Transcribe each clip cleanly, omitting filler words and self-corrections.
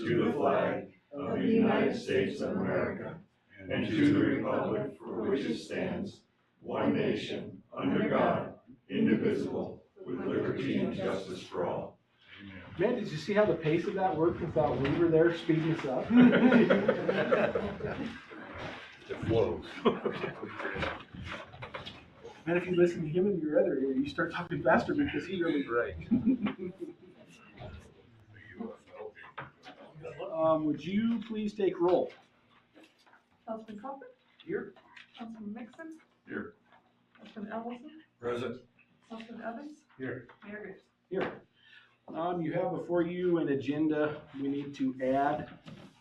to the flag of the United States of America, and to the republic for which it stands, one nation, under God, indivisible, with liberty and justice for all. Man, did you see how the pace of that worked without Weaver there speeding us up? It flows. Man, if you listen to him in your other ear, you start talking faster because he really Right. Would you please take roll? Councilman Crawford? Here. Councilman Mixon? Here. Councilman Ellison? Present. Councilman Evans? Here. Mayor Graves? Here. You have before you an agenda. We need to add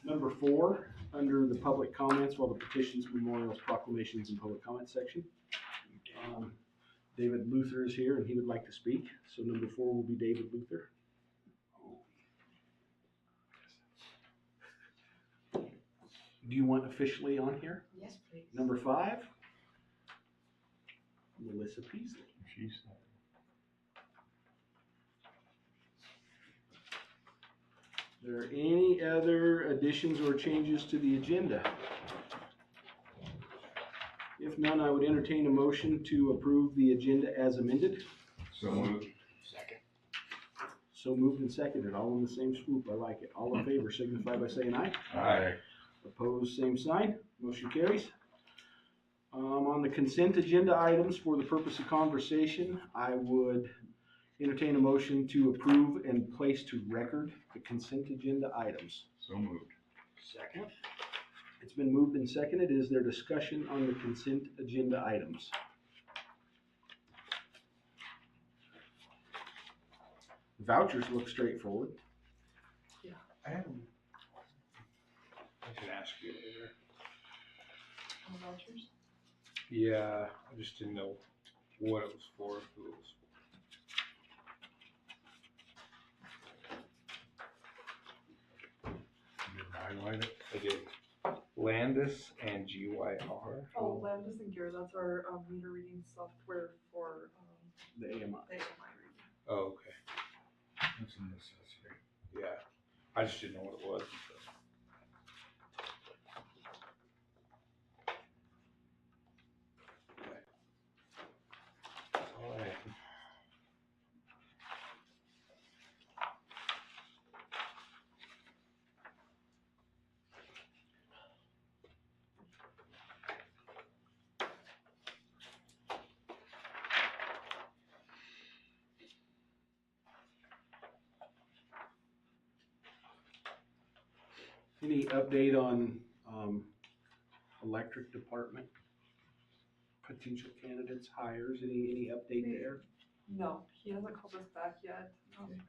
number 4 under the public comments, while the petitions, memorials, proclamations, and public comment section. David Luther is here and he would like to speak. So number 4 will be David Luther. Do you want officially on here? Yes, please. Number 5, Melissa Peasley. Are there any other additions or changes to the agenda? If none, I would entertain a motion to approve the agenda as amended. So moved. Second. So moved and seconded, all in the same swoop. I like it. All in favor signify by saying aye. Aye. Opposed, same sign. Motion carries. On the consent agenda items for the purpose of conversation, I would entertain a motion to approve and place to record the consent agenda items. So moved. Second. It's been moved and seconded. Is there discussion on the consent agenda items? Vouchers look straightforward. I should ask you later. On vouchers? Yeah, I just didn't know what it was for, who it was for. You didn't highlight it? I did. Landis and GYR. Oh, Landis and Gear, that's our meter reading software for The AMI. the AMI reading. Oh, okay. That's a necessity. Yeah. I just didn't know what it was. That's all I had. Any update on electric department? Potential candidates, hires, any update there? No, he hasn't called us back yet.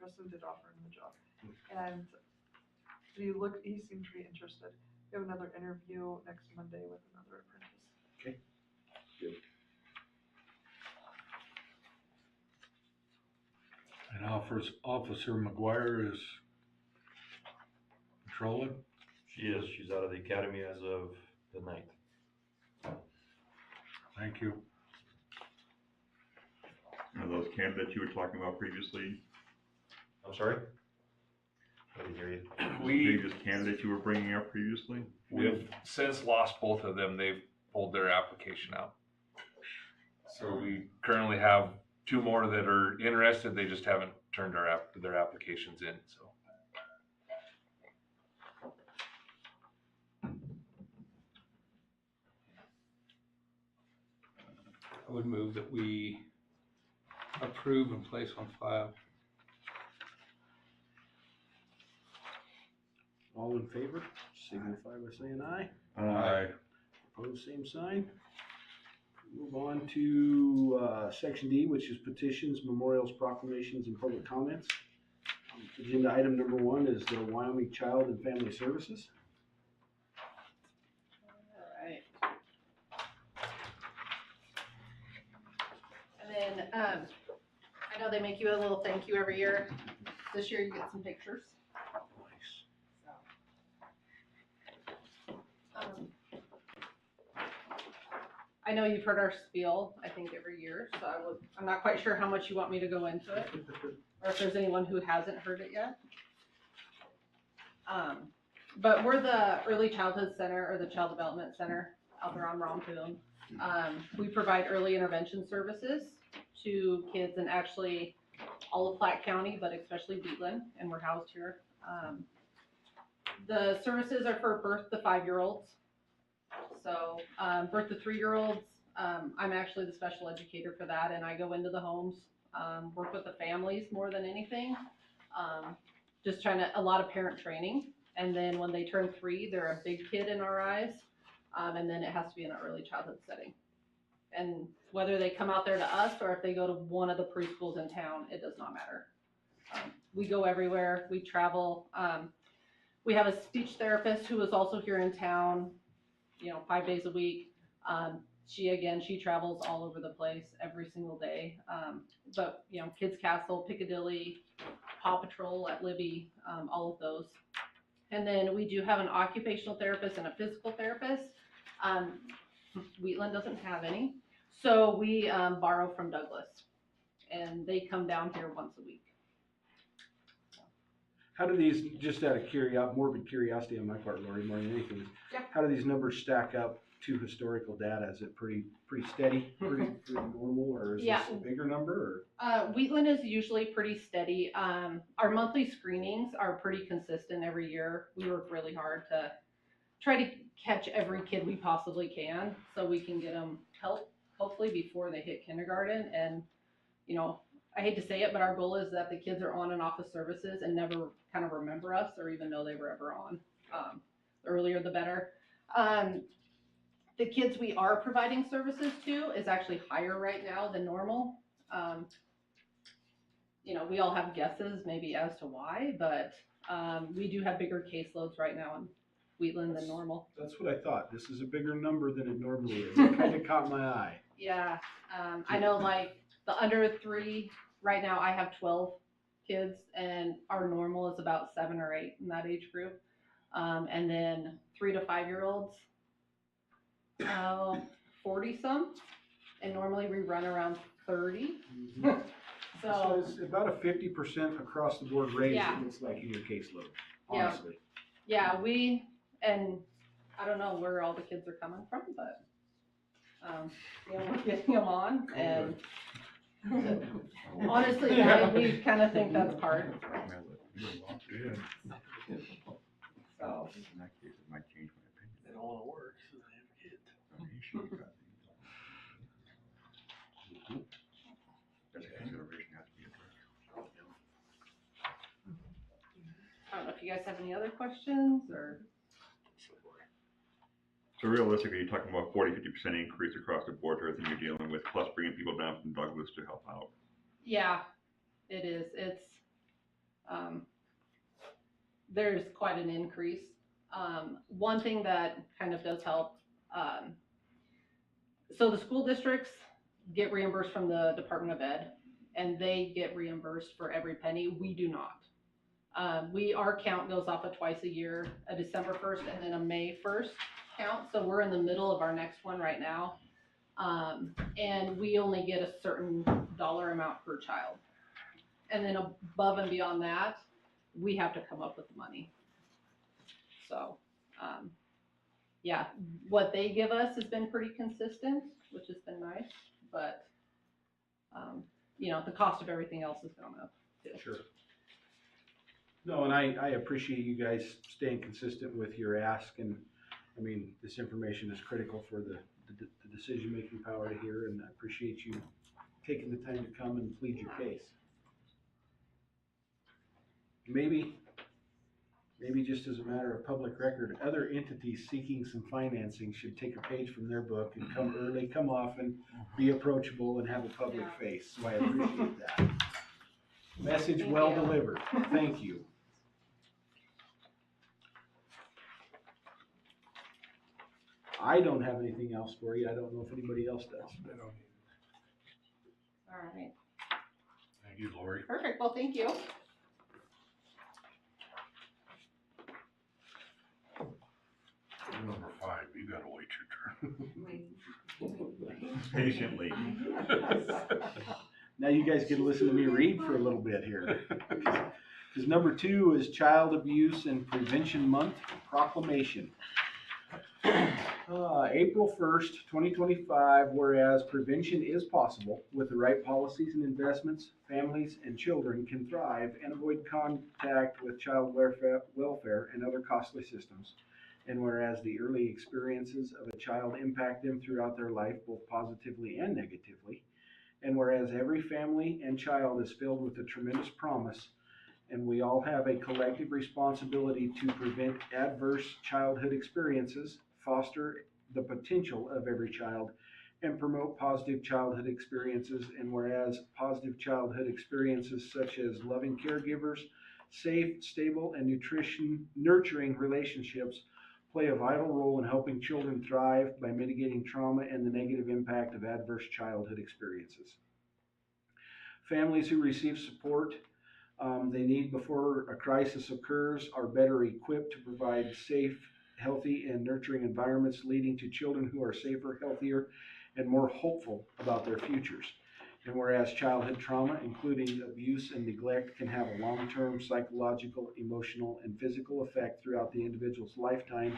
Preston did offer him the job. And he seemed pretty interested. We have another interview next Monday with another apprentice. And Officer McGuire is patrolling? She is. She's out of the academy as of the 9th. Thank you. Are those candidates you were talking about previously? I'm sorry? I didn't hear you. We Previous candidates you were bringing up previously? We've since lost both of them. They've pulled their application out. So we currently have 2 more that are interested. They just haven't turned their applications in, so. I would move that we approve and place on file. All in favor, signify by saying aye. Aye. Opposed, same sign. Move on to section D, which is petitions, memorials, proclamations, and public comments. Agenda item number 1 is the Wyoming Child and Family Services. Alright. And then, I know they make you a little thank you every year. This year you get some pictures. I know you've heard our spiel, I think, every year, so I'm not quite sure how much you want me to go into it, or if there's anyone who hasn't heard it yet. But we're the early childhood center or the child development center out there on Rompoon. We provide early intervention services to kids in actually all of Platte County, but especially Wheatland, and we're housed here. The services are for birth to 5-year-olds. So, birth to 3-year-olds, I'm actually the special educator for that, and I go into the homes, work with the families more than anything. Just a lot of parent training. And then when they turn 3, they're a big kid in our eyes. And then it has to be in an early childhood setting. And whether they come out there to us or if they go to one of the preschools in town, it does not matter. We go everywhere, we travel. We have a speech therapist who is also here in town, 5 days a week. She travels all over the place every single day. But Kids Castle, Piccadilly, Paw Patrol at Libby, all of those. And then we do have an occupational therapist and a physical therapist. Wheatland doesn't have any. So we borrow from Douglas, and they come down here once a week. How do these, just out of morbid curiosity on my part, Lori, more than anything, Yeah. how do these numbers stack up to historical data? Is it pretty steady, pretty normal, or is Yeah. this a bigger number? Wheatland is usually pretty steady. Our monthly screenings are pretty consistent every year. We work really hard to try to catch every kid we possibly can so we can get them help, hopefully before they hit kindergarten. And, I hate to say it, but our goal is that the kids are on and off of services and never kind of remember us or even know they were ever on. The earlier the better. The kids we are providing services to is actually higher right now than normal. We all have guesses maybe as to why, but we do have bigger caseloads right now in Wheatland than normal. That's what I thought. This is a bigger number than it normally is. It kind of caught my eye. Yeah, I know like the under 3, right now I have 12 kids and our normal is about 7 or 8 in that age group. And then 3 to 5-year-olds, 40 some, and normally we run around 30. So it's about a 50% across the board raise, Yeah. it looks like, in your caseload, Yeah. honestly. Yeah, and I don't know where all the kids are coming from, but, we're getting them on, and honestly, we kind of think that's part. So, They don't wanna work, so they have kids. I don't know if you guys have any other questions, or? So realistically, you're talking about 40-50% increase across the board for everything you're dealing with, plus bringing people down from Douglas to help out. Yeah, it is. It's, there's quite an increase. One thing that kind of does help, so the school districts get reimbursed from the Department of Ed, and they get reimbursed for every penny. We do not. Our count goes off of twice a year, a December 1st and then a May 1st count. So we're in the middle of our next one right now. And we only get a certain dollar amount per child. And then above and beyond that, we have to come up with the money. So, yeah, what they give us has been pretty consistent, which has been nice, but, the cost of everything else has gone up too. Sure. No, and I appreciate you guys staying consistent with your ask, and I mean, this information is critical for the decision-making power to hear, and I appreciate you taking the time to come and plead your case. Maybe just as a matter of public record, other entities seeking some financing should take a page from their book and come early, come often, be approachable, and have a public face. So I appreciate that. Message Thank well you. delivered. Thank you. I don't have anything else for you. I don't know if anybody else does. All right, Thank you, Lori. perfect. Well, thank you. Number 5, you gotta wait your turn. Patiently. Now you guys get to listen to me read for a little bit here. Because number 2 is Child Abuse and Prevention Month proclamation. April 1st, 2025, whereas prevention is possible with the right policies and investments, families and children can thrive and avoid contact with child welfare and other costly systems. And whereas the early experiences of a child impact them throughout their life, both positively and negatively. And whereas every family and child is filled with a tremendous promise, and we all have a collective responsibility to prevent adverse childhood experiences, foster the potential of every child, and promote positive childhood experiences. And whereas positive childhood experiences such as loving caregivers, safe, stable, and nurturing relationships play a vital role in helping children thrive by mitigating trauma and the negative impact of adverse childhood experiences. Families who receive support they need before a crisis occurs are better equipped to provide safe, healthy, and nurturing environments, leading to children who are safer, healthier, and more hopeful about their futures. And whereas childhood trauma, including abuse and neglect, can have a long-term psychological, emotional, and physical effect throughout the individual's lifetime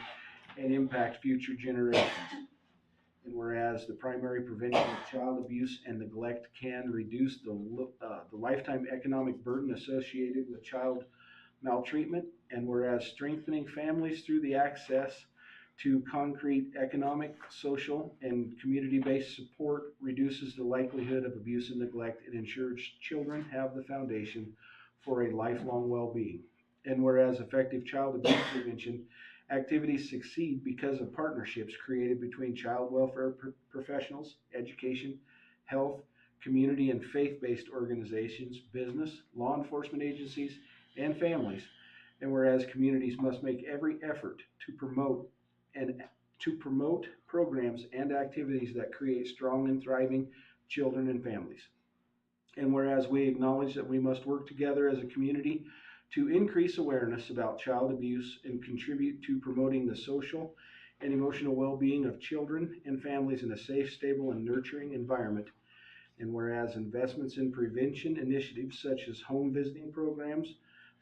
and impact future generations. And whereas the primary prevention of child abuse and neglect can reduce the lifetime economic burden associated with child maltreatment, and whereas strengthening families through the access to concrete economic, social, and community-based support reduces the likelihood of abuse and neglect, it ensures children have the foundation for a lifelong well-being. And whereas effective child abuse prevention activities succeed because of partnerships created between child welfare professionals, education, health, community and faith-based organizations, business, law enforcement agencies, and families. And whereas communities must make every effort to promote programs and activities that create strong and thriving children and families. And whereas we acknowledge that we must work together as a community to increase awareness about child abuse and contribute to promoting the social and emotional well-being of children and families in a safe, stable, and nurturing environment. And whereas investments in prevention initiatives such as home visiting programs,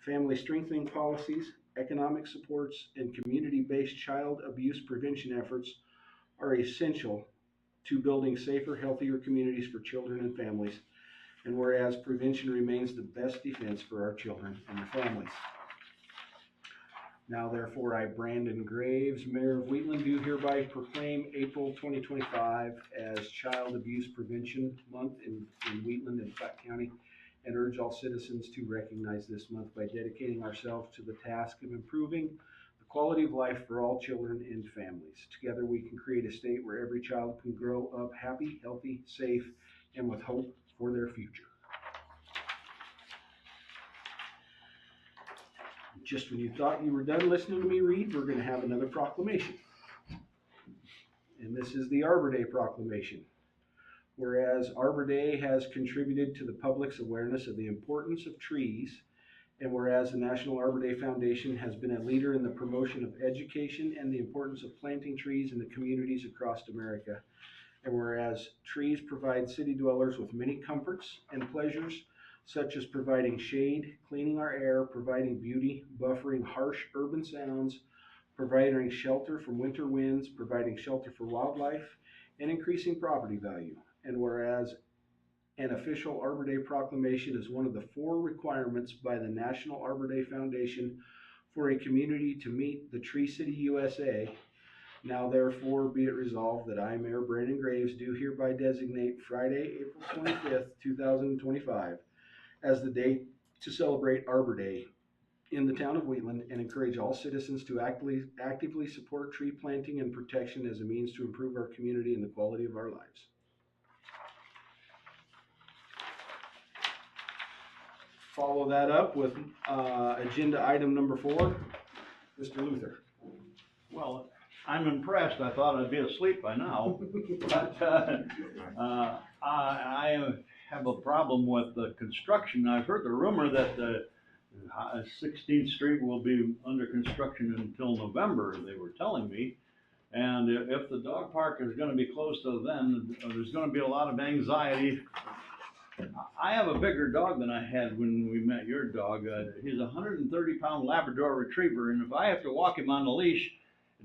family strengthening policies, economic supports, and community-based child abuse prevention efforts are essential to building safer, healthier communities for children and families. And whereas prevention remains the best defense for our children and their families. Now therefore I, Brandon Graves, Mayor of Wheatland, do hereby proclaim April 2025 as Child Abuse Prevention Month in Wheatland and Platte County, and urge all citizens to recognize this month by dedicating ourselves to the task of improving the quality of life for all children and families. Together we can create a state where every child can grow up happy, healthy, safe, and with hope for their future. Just when you thought you were done listening to me read, we're going to have another proclamation. And this is the Arbor Day proclamation. Whereas Arbor Day has contributed to the public's awareness of the importance of trees, and whereas the National Arbor Day Foundation has been a leader in the promotion of education and the importance of planting trees in the communities across America, and whereas trees provide city dwellers with many comforts and pleasures, such as providing shade, cleaning our air, providing beauty, buffering harsh urban sounds, providing shelter from winter winds, providing shelter for wildlife, and increasing property value. And whereas an official Arbor Day proclamation is one of the 4 requirements by the National Arbor Day Foundation for a community to meet the Tree City USA. Now therefore be it resolved that I, Mayor Brandon Graves, do hereby designate Friday, April 25th, 2025 as the day to celebrate Arbor Day in the town of Wheatland, and encourage all citizens to actively support tree planting and protection as a means to improve our community and the quality of our lives. Follow that up with agenda item number 4, Mr. Luther. Well, I'm impressed. I thought I'd be asleep by now. But I have a problem with the construction. I've heard the rumor that the 16th Street will be under construction until November, they were telling me. And if the dog park is going to be closed till then, there's going to be a lot of anxiety I have a bigger dog than I had when we met your dog. He's a 130-pound Labrador Retriever, and if I have to walk him on the leash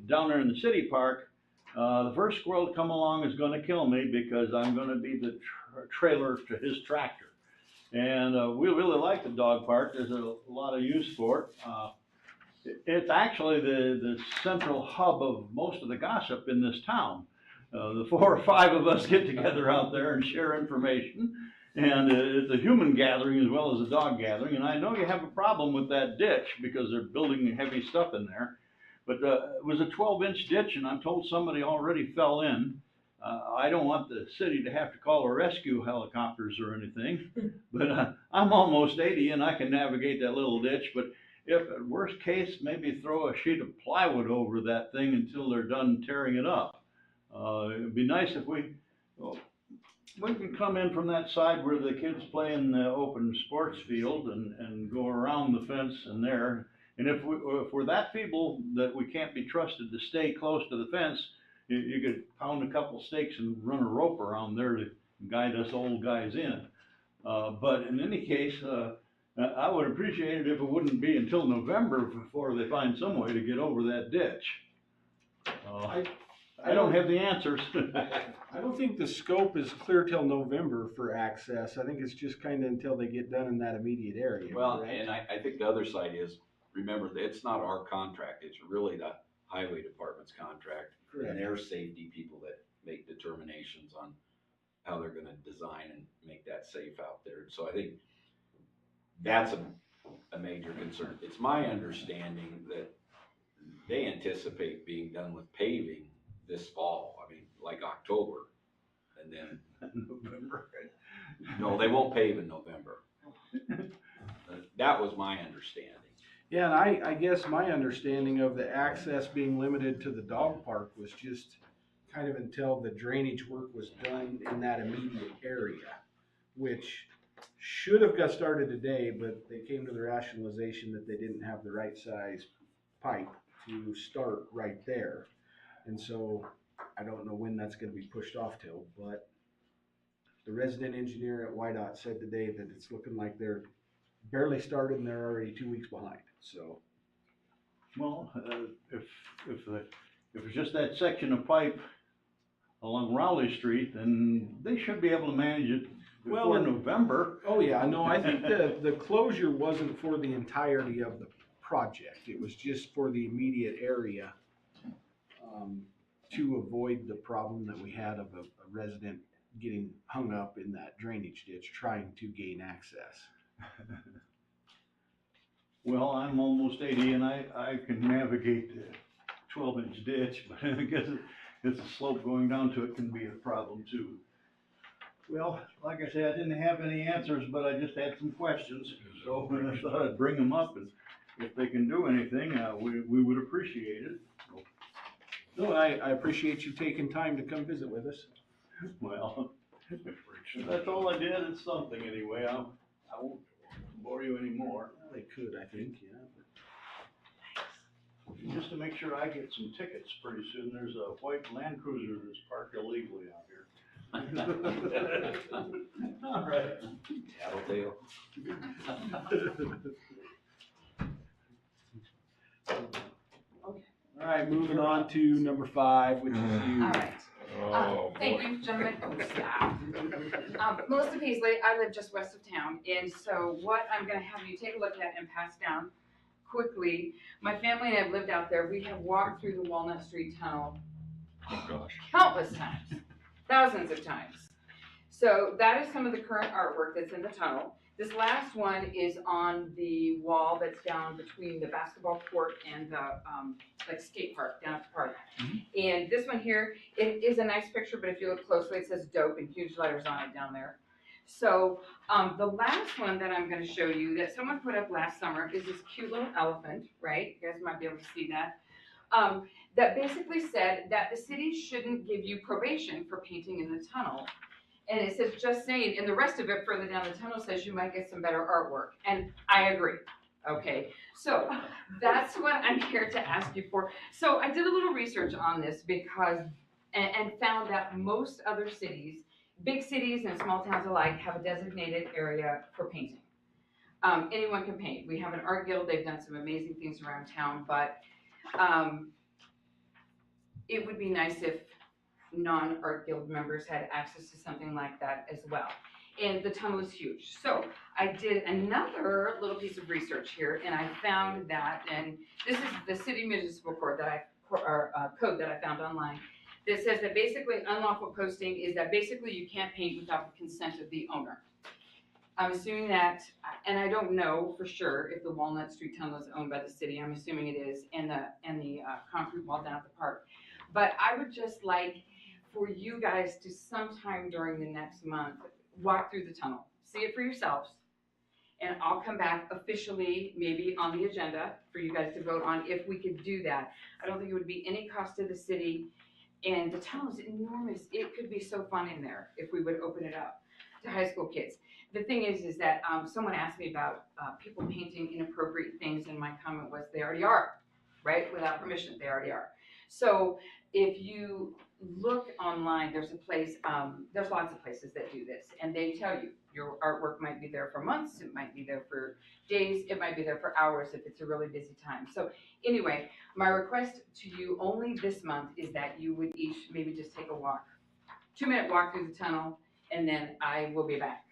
down there in the city park, the first squirrel to come along is gonna kill me because I'm gonna be the trailer to his tractor. And we really like the dog park. There's a lot of use for it. It's actually the central hub of most of the gossip in this town. The 4 or 5 of us get together out there and share information. And it's a human gathering as well as a dog gathering. And I know you have a problem with that ditch because they're building heavy stuff in there. But it was a 12-inch ditch, and I'm told somebody already fell in. I don't want the city to have to call a rescue helicopters or anything. But I'm almost 80 and I can navigate that little ditch. But if at worst case, maybe throw a sheet of plywood over that thing until they're done tearing it up. It'd be nice if we can come in from that side where the kids play in the open sports field and go around the fence and there. And if we're that feeble that we can't be trusted to stay close to the fence, you could pound a couple stakes and run a rope around there to guide us old guys in. But in any case, I would appreciate it if it wouldn't be until November before they find some way to get over that ditch. I don't have the answers. I don't think the scope is clear till November for access. I think it's just kind of until they get done in that immediate area. Well, correct? and I think the other side is, remember, that it's not our contract, it's really the highway department's contract. Correct. And their safety people that make determinations on how they're gonna design and make that safe out there. So I think that's a major concern. It's my understanding that they anticipate being done with paving this fall, I mean, like October, and then. November. No, they won't pave in November. That was my understanding. Yeah, and I guess my understanding of the access being limited to the dog park was just kind of until the drainage work was done in that immediate area, which should have got started today, but they came to the rationalization that they didn't have the right size pipe to start right there. And so I don't know when that's gonna be pushed off till, but the resident engineer at YDOT said today that it's looking like they're barely started and they're already 2 weeks behind, so. Well, if it's just that section of pipe along Raleigh Street, then they should be able to manage it before Well, November. Oh, yeah, no, I think the closure wasn't for the entirety of the project. It was just for the immediate area, to avoid the problem that we had of a resident getting hung up in that drainage ditch trying to gain access. Well, I'm almost 80 and I can navigate the 12-inch ditch, but I guess it's a slope going down to it can be a problem too. Well, like I said, I didn't have any answers, but I just had some questions. So I thought I'd bring them up, and if they can do anything, we would appreciate it. No, I appreciate you taking time to come visit with us. Well, if that's all I did. It's something anyway. I won't bore you anymore. Well, they could, I think, yeah. Just to make sure I get some tickets pretty soon, there's a white Land Cruiser that's parked illegally out here. All right. Tattletale. All right, moving on to number 5, which is you. All right. Oh, Thank boy. you, gentlemen. Staff. Melissa Peasley, I live just west of town, and so what I'm gonna have you take a look at and pass down quickly, my family and I have lived out there. We have walked through the Walnut Street Tunnel Oh, gosh. countless times, thousands of times. So that is some of the current artwork that's in the tunnel. This last one is on the wall that's down between the basketball court and the like skate park down at the park. And this one here, it is a nice picture, but if you look closely, it says dope in huge letters on it down there. So the last one that I'm going to show you that someone put up last summer is this cute little elephant, right? You guys might be able to see that. That basically said that the city shouldn't give you probation for painting in the tunnel. And it says, just saying, and the rest of it further down the tunnel says you might get some better artwork. And I agree. Okay, so that's what I'm here to ask you for. So I did a little research on this because, and found that most other cities Big cities and small towns alike have a designated area for painting. Anyone can paint. We have an art guild, they've done some amazing things around town, but it would be nice if non-art guild members had access to something like that as well. And the tunnel is huge. So I did another little piece of research here, and I found that, and this is the city municipal code that I found online, that says that basically unlawful posting is that basically you can't paint without the consent of the owner. I'm assuming that, and I don't know for sure if the Walnut Street Tunnel is owned by the city. I'm assuming it is, and the concrete wall down at the park. But I would just like for you guys to sometime during the next month walk through the tunnel, see it for yourselves, and I'll come back officially, maybe on the agenda for you guys to vote on if we could do that. I don't think it would be any cost to the city, and the tunnel is enormous. It could be so fun in there if we would open it up to high school kids. The thing is that someone asked me about people painting inappropriate things, and my comment was they already are, right? Without permission, they already are. So if you look online, there's a place, there's lots of places that do this, and they tell you your artwork might be there for months, it might be there for days, it might be there for hours if it's a really busy time. So anyway, my request to you only this month is that you would each maybe just take a walk, 2-minute walk through the tunnel, and then I will be back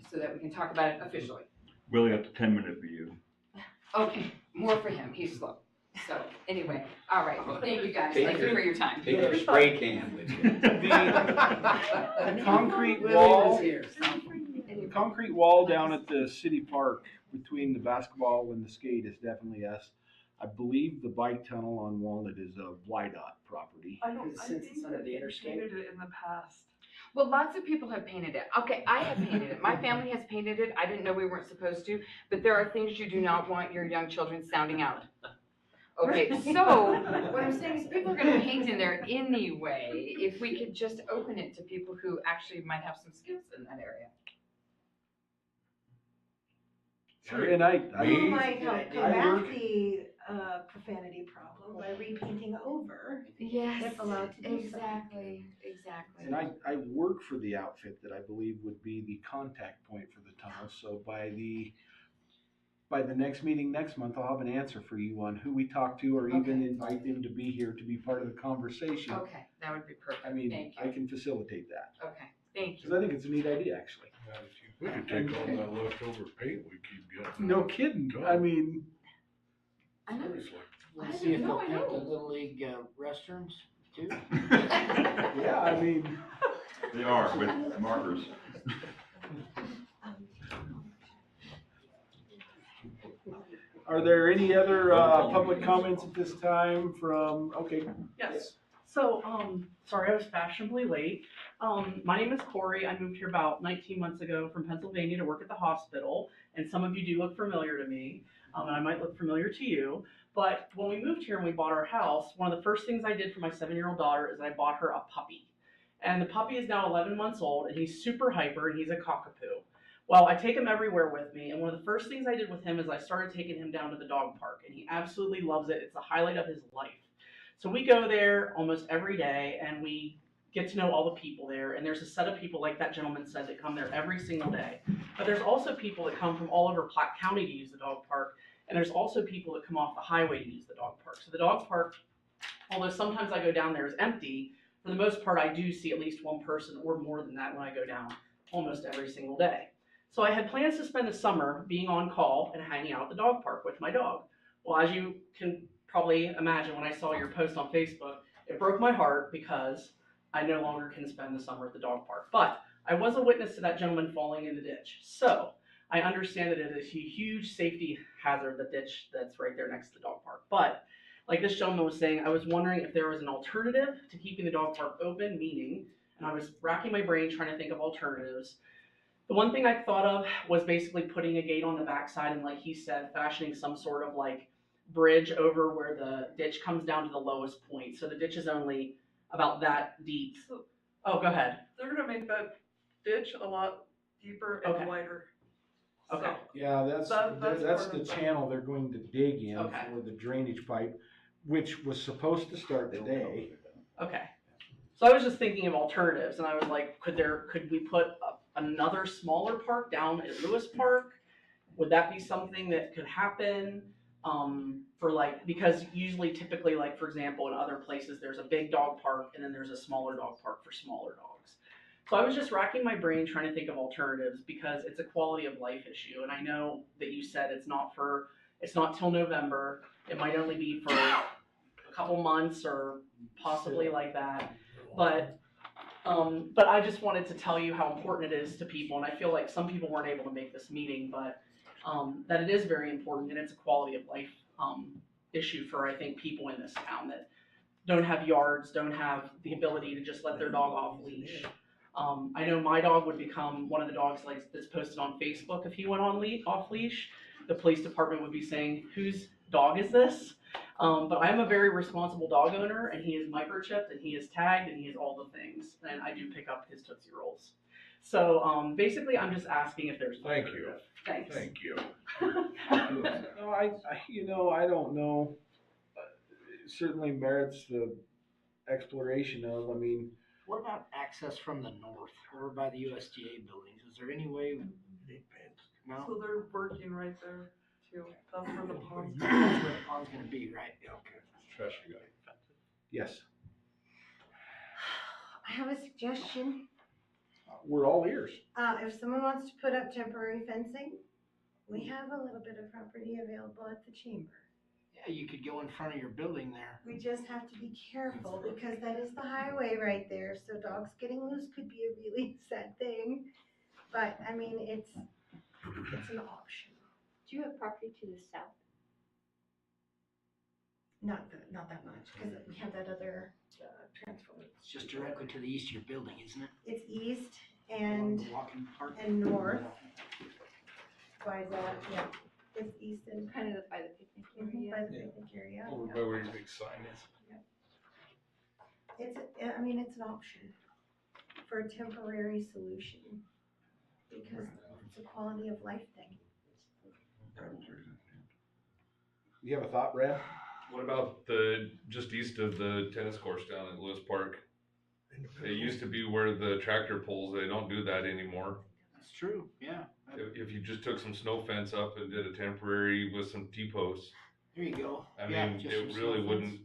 so that we can talk about it officially. Willie, up to 10-minute view. Okay, more for him, he's slow. So anyway, all right, thank you guys, Take thank you your- for your time. Take your spray can with you. The concrete wall, the concrete wall down at the city park between the basketball and the skate is definitely us. I believe the bike tunnel on Walnut is a YDOT property. I think Since it's under the they interstate. painted it in the past. Well, lots of people have painted it. Okay, I have painted it. My family has painted it. I didn't know we weren't supposed to, but there are things you do not want your young children sounding out. Okay, so what I'm saying is people are gonna paint in there anyway. If we could just open it to people who actually might have some skills in that area. And Me? We might help I combat work- the profanity problem by repainting over. Yes, If allowed to do so. exactly. And I work for the outfit that I believe would be the contact point for the tunnel, so by the next meeting next month, I'll have an answer for you on who we talk to, or even Okay. invite them to be here to be part of the conversation. Okay, that would be perfect. I mean, Thank I you. can facilitate that, Okay, thank because you. I think it's a neat idea, actually. We could take all that leftover paint we keep getting. No kidding, I mean, I know. Seriously. We'll see if No, they'll I paint the know. Little League restrooms too. yeah, I mean, They are, with markers. are there any other, public comments at this time from, okay, Yes. So, sorry I was fashionably late. My name is Corey. I moved here about 19 months ago from Pennsylvania to work at the hospital, and some of you do look familiar to me, and I might look familiar to you. But when we moved here and we bought our house, one of the first things I did for my 7-year-old daughter is I bought her a puppy. And the puppy is now 11 months old, and he's super hyper, and he's a cockapoo. Well, I take him everywhere with me, and one of the first things I did with him is I started taking him down to the dog park, and he absolutely loves it. It's the highlight of his life. So we go there almost every day, and we get to know all the people there, and there's a set of people, like that gentleman said, that come there every single day. But there's also people that come from all over Platte County to use the dog park, and there's also people that come off the highway to use the dog park. So the dog park, although sometimes I go down there, is empty, for the most part I do see at least one person or more than that when I go down almost every single day. So I had plans to spend the summer being on call and hanging out at the dog park with my dog. Well, as you can probably imagine, when I saw your post on Facebook, it broke my heart because I no longer can spend the summer at the dog park. But I was a witness to that gentleman falling in the ditch. So I understand that it is a huge safety hazard, the ditch that's right there next to the dog park. But like this gentleman was saying, I was wondering if there was an alternative to keeping the dog park open, meaning, and I was racking my brain trying to think of alternatives. The one thing I thought of was basically putting a gate on the backside and, like he said, fashioning some sort of like bridge over where the ditch comes down to the lowest point. So the ditch is only about that deep. So Oh, go ahead. they're gonna make that ditch a lot deeper and Okay. wider. Okay. So, yeah, that's That's that's part the of the- channel they're going to dig in Okay. for the drainage pipe, which was supposed to start today. Okay. So I was just thinking of alternatives, and I was like, could we put another smaller park down at Lewis Park? Would that be something that could happen? For like, because typically, like, for example, in other places, there's a big dog park and then there's a smaller dog park for smaller dogs. So I was just racking my brain trying to think of alternatives because it's a quality of life issue. And I know that you said it's not till November. It might only be for a couple months or possibly like that. But I just wanted to tell you how important it is to people. And I feel like some people weren't able to make this meeting, but that it is very important and it's a quality of life issue for, I think, people in this town that don't have yards, don't have the ability to just let their dog off leash. I know my dog would become one of the dogs like that's posted on Facebook if he went on off leash. The police department would be saying, whose dog is this? But I'm a very responsible dog owner, and he is microchipped, and he is tagged, and he is all the things. And I do pick up his Tootsie Rolls. So basically, I'm just asking if there's. Thank you. Thanks. Thank you. No, I don't know. It certainly merits the exploration of, I mean. What about access from the north, over by the USDA buildings? Is there any way? No? So they're working right there too. That's where the pond's. That's where the pond's gonna be, right? Okay. Trash guy. Yes, I have a suggestion. we're all ears. If someone wants to put up temporary fencing, we have a little bit of property available at the chamber. Yeah, you could go in front of your building there. We just have to be careful because that is the highway right there, so dogs getting loose could be a really sad thing. But, I mean, it's an option. Do you have property to the south? Not that much, because we have that other transfer. It's just directly to the east of your building, isn't it? It's east and Walking park. north. By the, yeah, it's east and Kind of by the picnic area. by the picnic area. Over yeah. by where your big sign is. It's an option for a temporary solution because it's a quality of life thing. You have a thought, Brad? What about just east of the tennis courts down at Lewis Park? It used to be where the tractor pulls, they don't do that anymore. That's true, yeah. If you just took some sno fence up and did a temporary with some T-posts, There you go. I Yeah, mean, just it some really snow fence.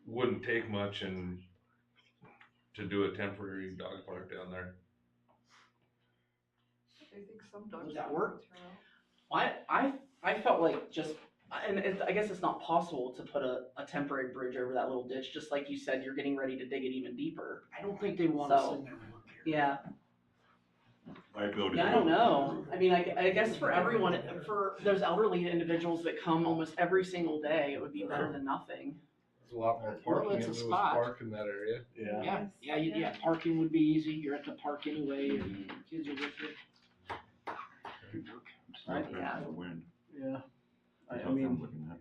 wouldn't take much and to do a temporary dog park down there. I think some dogs. Would that work? turn out. I felt like just, and I guess it's not possible to put a temporary bridge over that little ditch, just like you said, you're getting ready to dig it even deeper. I don't think they want us So, in there. Yeah, Liability. yeah, I don't know. I mean, I guess for everyone, for those elderly individuals that come almost every single day, it would be better than nothing. There's a lot more Well, parking it's in a Lewis spot. Park in that area. Yeah, parking would be easy. You're at the park anyway, and kids are with you. Yeah. The wind. Yeah. That's I what I'm mean, looking at.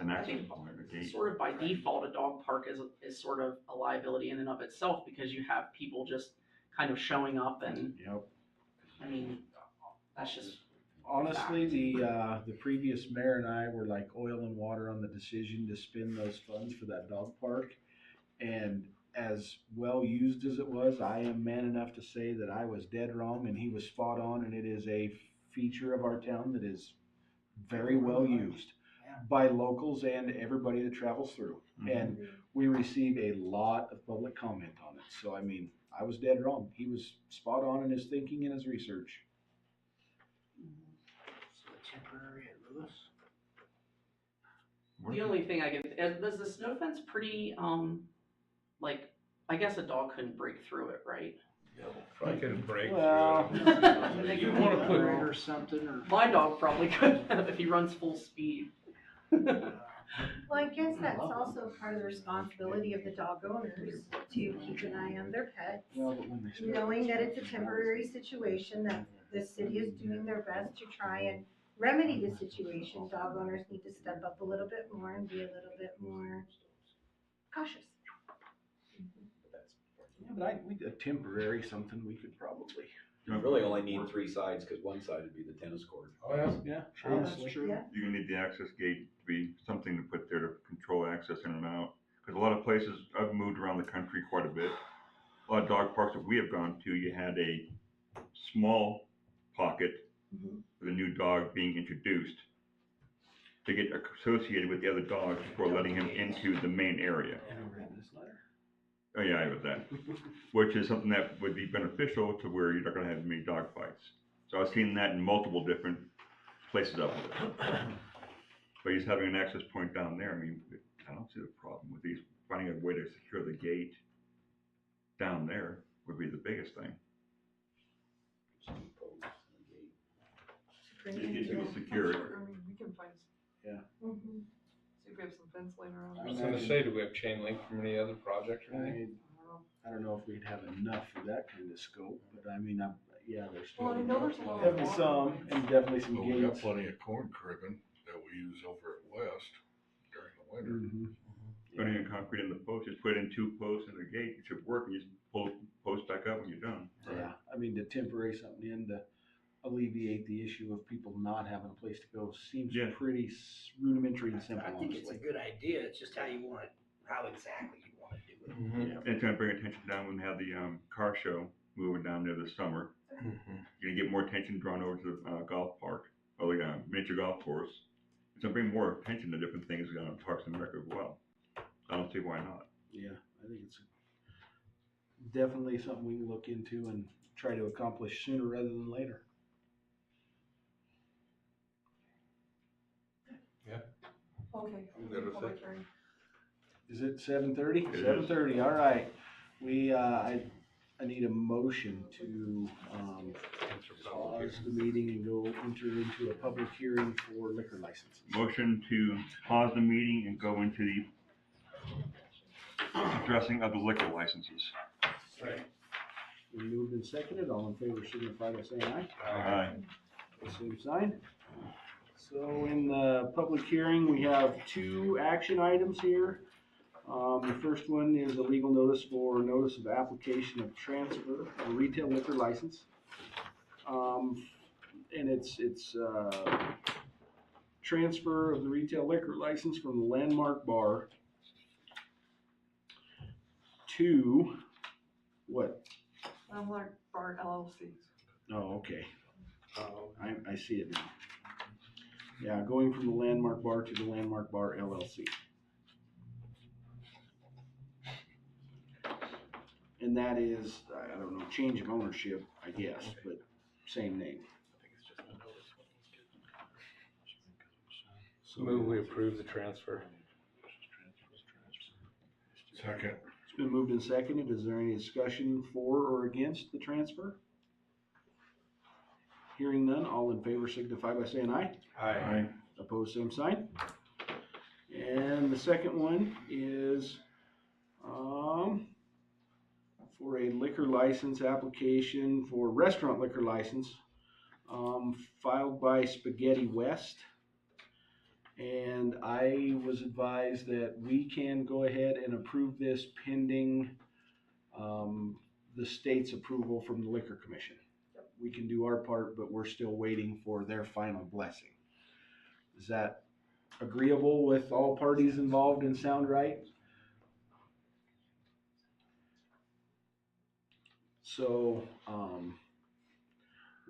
An I access think point, a gate. sort of by default, a dog park is sort of a liability in and of itself because you have people just kind of showing up and, yep. I mean, that's just. Honestly, the previous mayor and I were like oil and water on the decision to spend those funds for that dog park. And as well used as it was, I am man enough to say that I was dead wrong and he was spot on, and it is a feature of our town that is very well used by locals and everybody that travels through. And we receive a lot of public comment on it. So, I mean, I was dead wrong. He was spot on in his thinking and his research. So temporary at Lewis. The only thing I can, is the snow fence pretty, like, I guess a dog couldn't break through it, right? Probably couldn't break Well, through it. They You could wanna make a put- grid or something, or. My dog probably could if he runs full speed. Well, I guess that's also part of the responsibility of the dog owners to keep an eye on their pets, Well, but when they start. knowing that it's a temporary situation, that the city is doing their best to try and remedy the situation. Dog owners need to step up a little bit more and be a little bit more cautious. Yeah, but a temporary something we could probably. You really only need 3 sides, cause one side would be the tennis court. Oh, yeah. Yeah, Oh, that's honestly. true. Yeah. You're gonna need the access gate to be something to put there to control access in and out. Because a lot of places, I've moved around the country quite a bit. A lot of dog parks that we have gone to, you had a small pocket for the new dog being introduced to get associated with the other dogs before letting him into the main area. Oh yeah, I read that. Which is something that would be beneficial to where you're not gonna have many dog fights. So I've seen that in multiple different places up there. But he's having an access point down there, I mean, I don't see the problem with these, finding a way to secure the gate down there would be the biggest thing. It can be secured. I mean, we can find, Yeah. see if we have some fence laying around. I was gonna say, do we have chain link from any other project or anything? I don't know if we'd have enough for that kind of scope, but I mean, yeah, there's still. Well, I know there's a lot of Definitely water. some, and definitely some Well, we got gates. plenty of corn cribbing that we use over at West during the winter. Mhm. Putting in concrete in the post, just put in 2 posts in the gate, it should work, and you just pull post back up when you're done. Yeah, I mean, to temporary something in to alleviate the issue of people not having a place to go seems Yeah. pretty rudimentary and simple, I think it's a honestly. good idea, it's just how you want it, how exactly you want to do it. Mm-hmm. And it's gonna bring attention down when they have the, car show moving down there this summer. You're gonna get more attention drawn over to the, golf park, or the, miniature golf course. It's gonna bring more attention to different things on Parks and Rec as well. I don't see why not. Yeah, I think it's definitely something we can look into and try to accomplish sooner rather than later. Okay. Good with public it. hearing. Is it 7:30? It is. 7:30, all right. We, I need a motion to, pause the meeting and go enter into a public hearing for liquor licenses. Motion to pause the meeting and go into the addressing of the liquor licenses. We moved and seconded, all in favor signify by saying aye. Aye. Same sign. So in the public hearing, we have 2 action items here. The first one is a legal notice for notice of application of transfer of a retail liquor license. And it's transfer of the retail liquor license from the Landmark Bar to what? Landmark Bar LLC. Oh, okay. I see it now. Yeah, going from the Landmark Bar to the Landmark Bar LLC. And that is, I don't know, change of ownership, I guess, but same name. So move we approve the transfer. Second. It's been moved and seconded. Is there any discussion for or against the transfer? Hearing none, all in favor signify by saying aye. Aye. Opposed, same sign. And the second one is, for a liquor license application for restaurant liquor license, filed by Spaghetti West. And I was advised that we can go ahead and approve this pending, the state's approval from the Liquor Commission. We can do our part, but we're still waiting for their final blessing. Is that agreeable with all parties involved and sound right? So,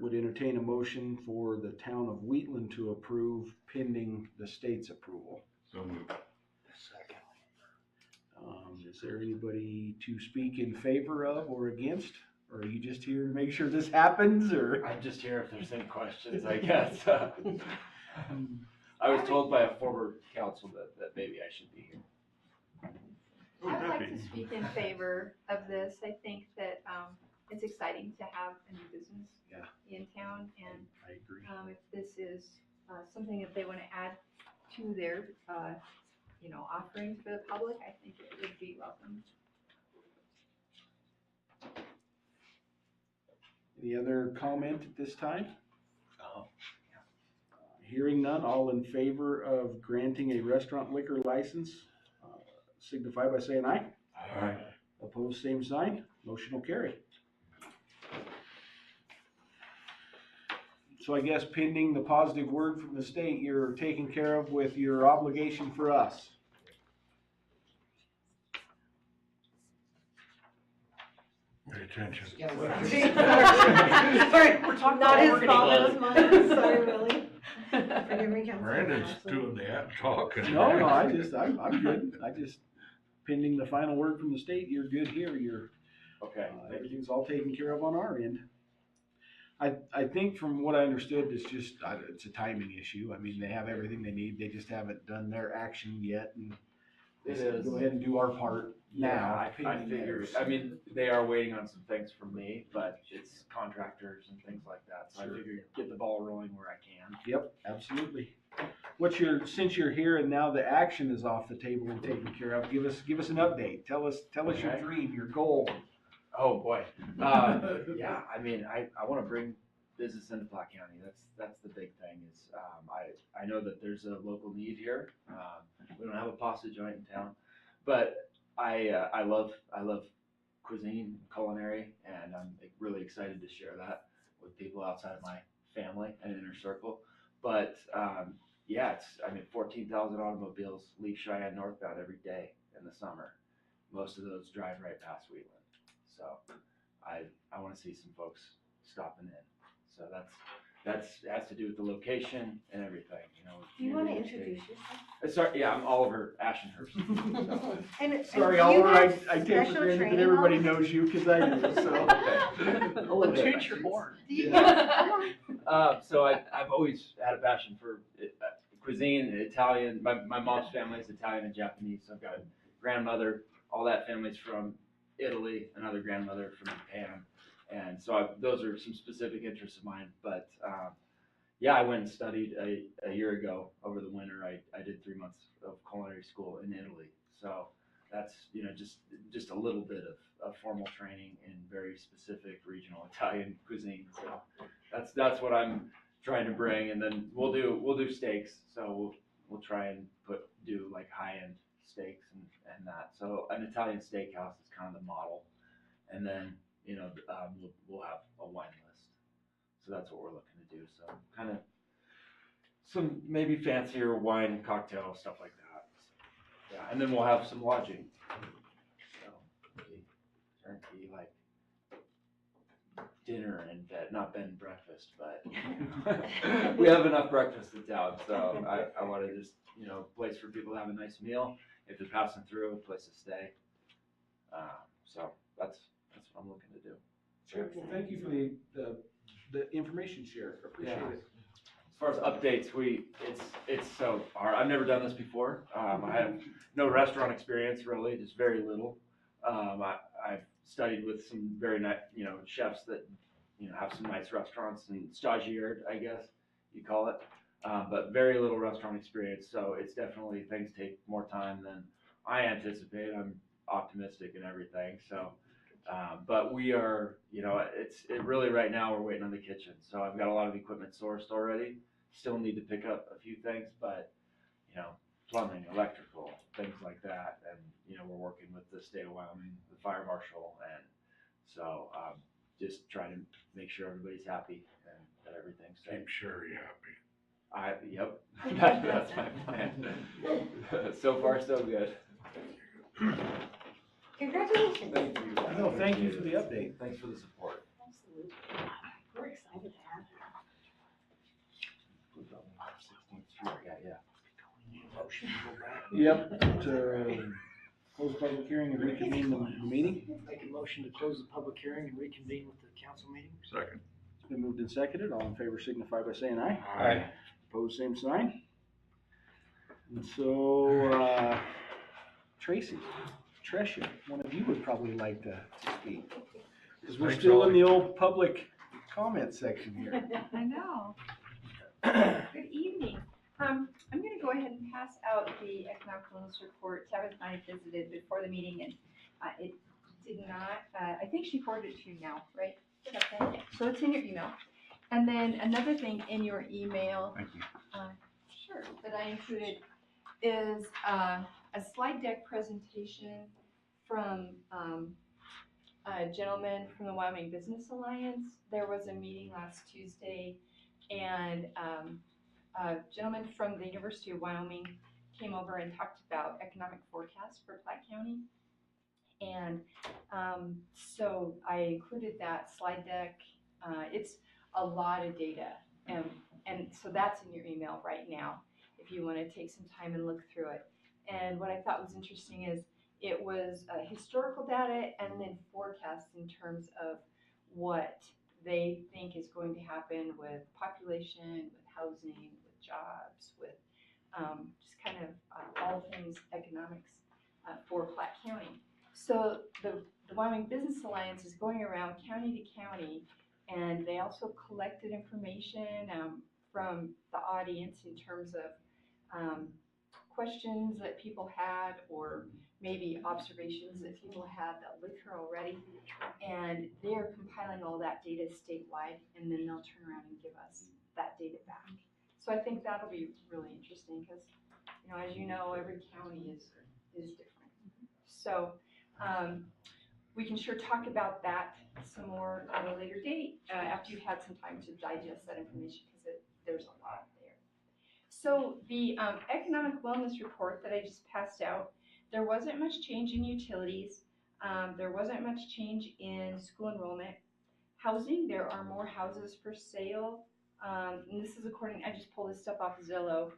would entertain a motion for the town of Wheatland to approve pending the state's approval. So moved. Second. Is there anybody to speak in favor of or against? Or are you just here to make sure this happens, or? I'm just here if there's any questions, I guess. I was told by a former council that maybe I should be here. I'd like to speak in favor of this. I think that it's exciting to have a new business in town, and I agree. if this is something that they want to add to their, offerings for the public, I think it would be welcome. Any other comment at this time? Hearing none, all in favor of granting a restaurant liquor license, signify by saying aye. Aye. Opposed, same sign. Motion will carry. So I guess pending the positive word from the state, you're taken care of with your obligation for us. attention. Sorry, we're talking Not about his marketing. fault, it was mine, sorry, Willie. Forgive me, Councilman. Brandon's doing the talking. No, I'm good. I just, pending the final word from the state, you're good here, Okay. everything's all taken care of on our end. I think from what I understood, it's a timing issue. I mean, they have everything they need, they just haven't done their action yet, and they It said, is. go ahead and do our part Yeah, now. I figured, I mean, they are waiting on some things from me, but it's contractors and things like that, so I Sure. figured get the ball rolling where I can. Yep, absolutely. Since you're here and now the action is off the table and taken care of, give us an update. Tell us your Okay. dream, your goal. Oh, boy. Yeah, I mean, I wanna bring business into Platte County. That's the big thing is, I know that there's a local need here. We don't have a pasta joint in town, but I love cuisine, culinary, and I'm really excited to share that with people outside of my family and inner circle. But, yeah, 14,000 automobiles leave Cheyenne northbound every day in the summer. Most of those drive right past Wheatland. So I want to see some folks stopping in. So that has to do with the location and everything, you know. Do you want to community introduce state. yourself? Sorry, yeah, I'm Oliver Ashenhurst. So. And Sorry, do you Oliver, have I take special for granted that training, everybody Oliver? knows you, cause I do, so. A little bit. Toot your horn. Do you- Yeah. So I've always had a passion for cuisine, Italian. My mom's family is Italian and Japanese, so I've got a grandmother, all that family's from Italy, another grandmother from Japan. And so those are some specific interests of mine. But yeah, I went and studied a year ago over the winter. I did 3 months of culinary school in Italy. So that's, you know, just a little bit of formal training in very specific regional Italian cuisine. So that's what I'm trying to bring. And then we'll do steaks. So we'll try and do like high-end steaks and that. So an Italian steakhouse is kind of the model. And then, you know, we'll have a wine list. So that's what we're looking to do. So kind of some maybe fancier wine, cocktail, stuff like that. So, yeah, and then we'll have some lodging. So maybe turnkey like dinner and bed, not bed and breakfast, but we have enough breakfast in town. So I want to just, you know, place for people to have a nice meal. If they're passing through, a place to stay. So that's what I'm looking to do. Sure. Well, thank you for the information shared. Appreciate Yeah. it. As far as updates, it's so hard. I've never done this before. I have no restaurant experience really, just very little. I've studied with some very nice, you know, chefs that, you know, have some nice restaurants and stagiaired, I guess you call it. But very little restaurant experience, so it's definitely, things take more time than I anticipate. I'm optimistic and everything, so. But we are, you know, it really right now we're waiting on the kitchen. So I've got a lot of equipment sourced already. Still need to pick up a few things, but, you know, plumbing, electrical, things like that. And, you know, we're working with the state of Wyoming, the fire marshal, and so just trying to make sure everybody's happy and that everything's safe. Keep Sherry happy. Yep, that's my plan. So far, so good. Congratulations. Thank you. No, thank you for the update. Thanks for the support. Absolutely. We're excited to have Yeah. Yep, to close the public hearing and reconvene the meeting. Make a motion to close the public hearing and reconvene with the council meeting. Second. It's been moved and seconded. All in favor signify by saying aye. Aye. Opposed, same sign. And so, Tracy, Tricia, one of you would probably like to speak. Because we're Thanks, still in Ollie. the old public comment section here. I know. Good evening. I'm gonna go ahead and pass out the economic wellness report. Tabitha and I visited before the meeting and it did not, I think she forwarded it to you now, right? Okay, so it's in your email. And then another thing in your email. Thank you. Sure, that I included is a slide deck presentation from a gentleman from the Wyoming Business Alliance. There was a meeting last Tuesday and a gentleman from the University of Wyoming came over and talked about economic forecast for Platte County. And so I included that slide deck. It's a lot of data. And so that's in your email right now, if you want to take some time and look through it. And what I thought was interesting is it was historical data and then forecasts in terms of what they think is going to happen with population, with housing, with jobs, with just kind of all things economics for Platte County. So the Wyoming Business Alliance is going around county to county, and they also collected information from the audience in terms of questions that people had, or maybe observations that people had that lived here already. And they're compiling all that data statewide, and then they'll turn around and give us that data back. So I think that'll be really interesting because, you know, as you know, every county is different. So we can sure talk about that some more at a later date after you've had some time to digest that information, because there's a lot there. So the economic wellness report that I just passed out, there wasn't much change in utilities. There wasn't much change in school enrollment. Housing, there are more houses for sale. And this is according, I just pulled this stuff off Zillow.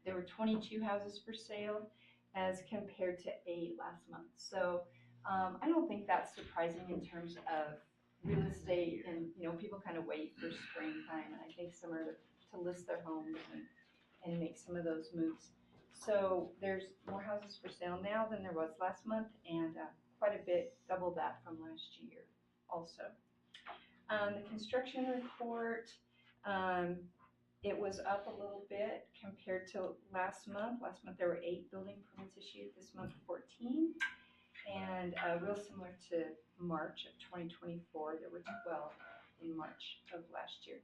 There were 22 houses for sale as compared to 8 last month. So I don't think that's surprising in terms of real estate, and you know, people kind of wait for springtime, and I think some are to list their homes and make some of those moves. So there's more houses for sale now than there was last month, and quite a bit, double that from last year also. The construction report, it was up a little bit compared to last month. Last month there were 8 building permits issued, this month 14. And real similar to March of 2024, there were 12 in March of last year.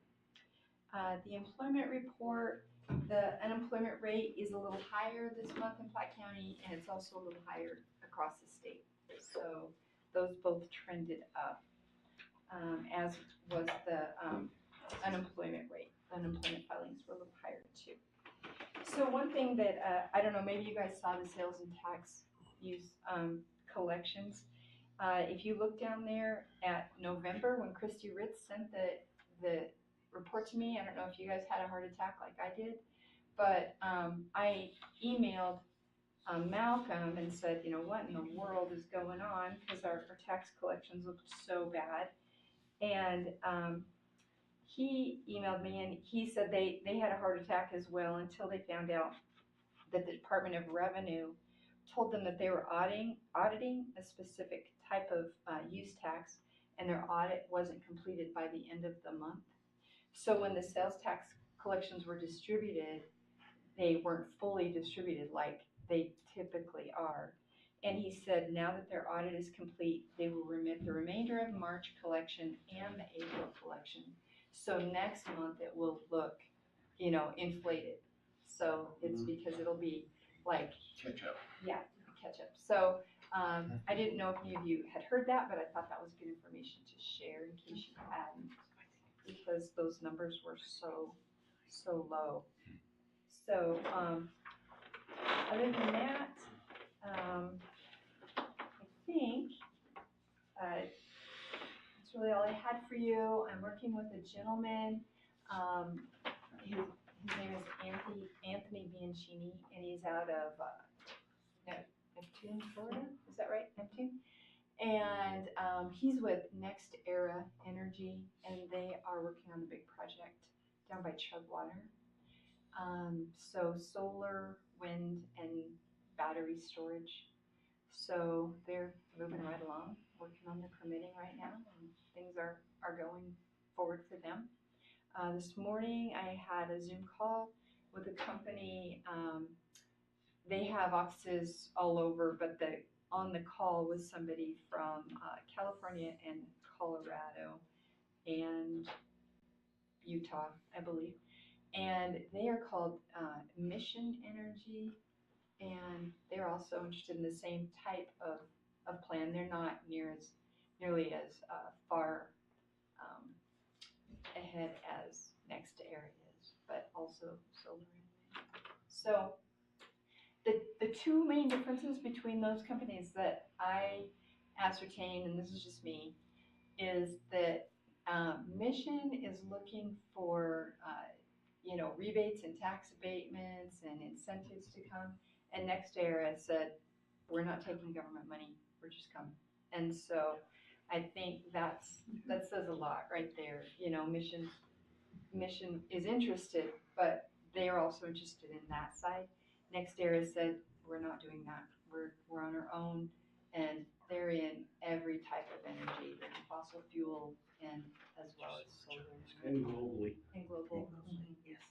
The employment report, the unemployment rate is a little higher this month in Platte County, and it's also a little higher across the state. So those both trended up, as was the unemployment rate. The unemployment filings were a little higher too. So one thing that, I don't know, maybe you guys saw the sales and tax use collections. If you look down there at November, when Christy Ritz sent the report to me, I don't know if you guys had a heart attack like I did, but I emailed Malcolm and said, you know, what in the world is going on? Because our tax collections looked so bad. And he emailed me and he said they had a heart attack as well until they found out that the Department of Revenue told them that they were auditing a specific type of use tax, and their audit wasn't completed by the end of the month. So when the sales tax collections were distributed, they weren't fully distributed like they typically are. And he said now that their audit is complete, they will remit the remainder of March collection and the April collection. So next month it will look, you know, inflated. So it's because it'll be like Catch up. Yeah, catch up. So I didn't know if any of you had heard that, but I thought that was good information to share in case you hadn't, because those numbers were so low. So other than that, I think that's really all I had for you. I'm working with a gentleman. His name is Anthony Bianchini, and he's out of Neptune, Florida. Is that right? Neptune? And he's with Next Era Energy, and they are working on a big project down by Chugwater. So solar, wind, and battery storage. So they're moving right along, working on the permitting right now, and things are going forward for them. This morning I had a Zoom call with a company. They have offices all over, but on the call was somebody from California and Colorado and Utah, I believe. And they are called Mission Energy, and they're also interested in the same type of plan. They're not nearly as far ahead as Next Era is, but also solar and wind. So the two main differences between those companies that I ascertained, and this is just me, is that Mission is looking for, rebates and tax abatements and incentives to come. And NextEra said, we're not taking government money, we're just coming. And so I think that says a lot right there. Mission is interested, but they are also interested in that side. NextEra said, we're not doing that. We're on our own, and they're in every type of energy, they're in fossil fuel and as well as solar. And globally. And global. Mhm. Yes.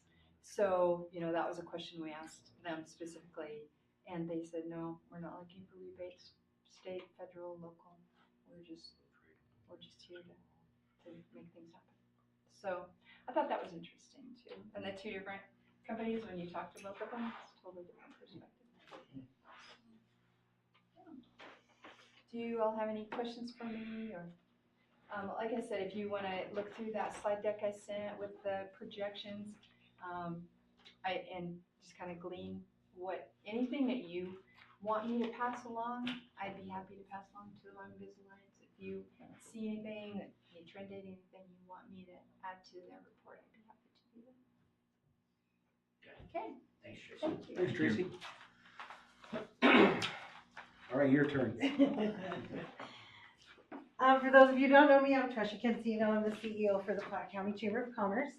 So, that was a question we asked them specifically, and they said, no, we're not looking for rebates, state, federal, local. We're just here to make things happen. So I thought that was interesting too. And the two different companies, when you talk to both of them, it's totally different perspective. Do you all have any questions for me, or, like I said, if you want to look through that slide deck I sent with the projections, and just kind of glean anything that you want me to pass along, I'd be happy to pass along to along Invisalign. If you see anything, that you trended, anything you want me to add to their report, I'd be happy to do that. Okay. Thanks, Tracy. Thank you. Thanks, Tracy. All right, your turn. For those of you who don't know me, I'm Trisha Cancino. I'm the CEO for the Platte County Chamber of Commerce.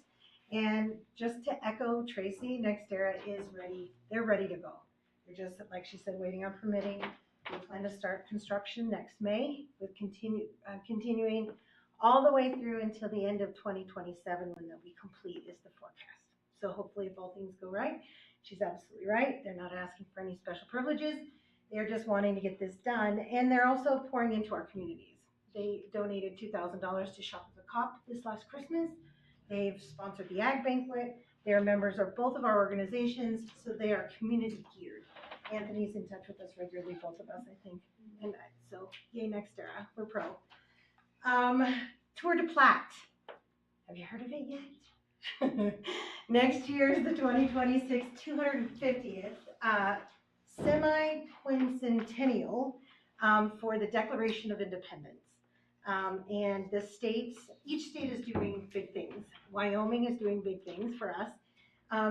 And just to echo Tracy, NextEra is ready. They're ready to go. They're just, like she said, waiting on permitting. We plan to start construction next May with continuing all the way through until the end of 2027 when they'll be complete is the forecast. So hopefully if all things go right, she's absolutely right. They're not asking for any special privileges. They're just wanting to get this done. And they're also pouring into our communities. They donated $2,000 to Shop at the Cop this last Christmas. They've sponsored the Ag Banquet. They are members of both of our organizations, so they are community geared. Anthony's in touch with us regularly, both of us, I think. And so, yay, NextEra, we're pro. Tour de Platte. Have you heard of it yet? Next year is the 2026 250th semi-quincentennial for the Declaration of Independence. And each state is doing big things. Wyoming is doing big things for us.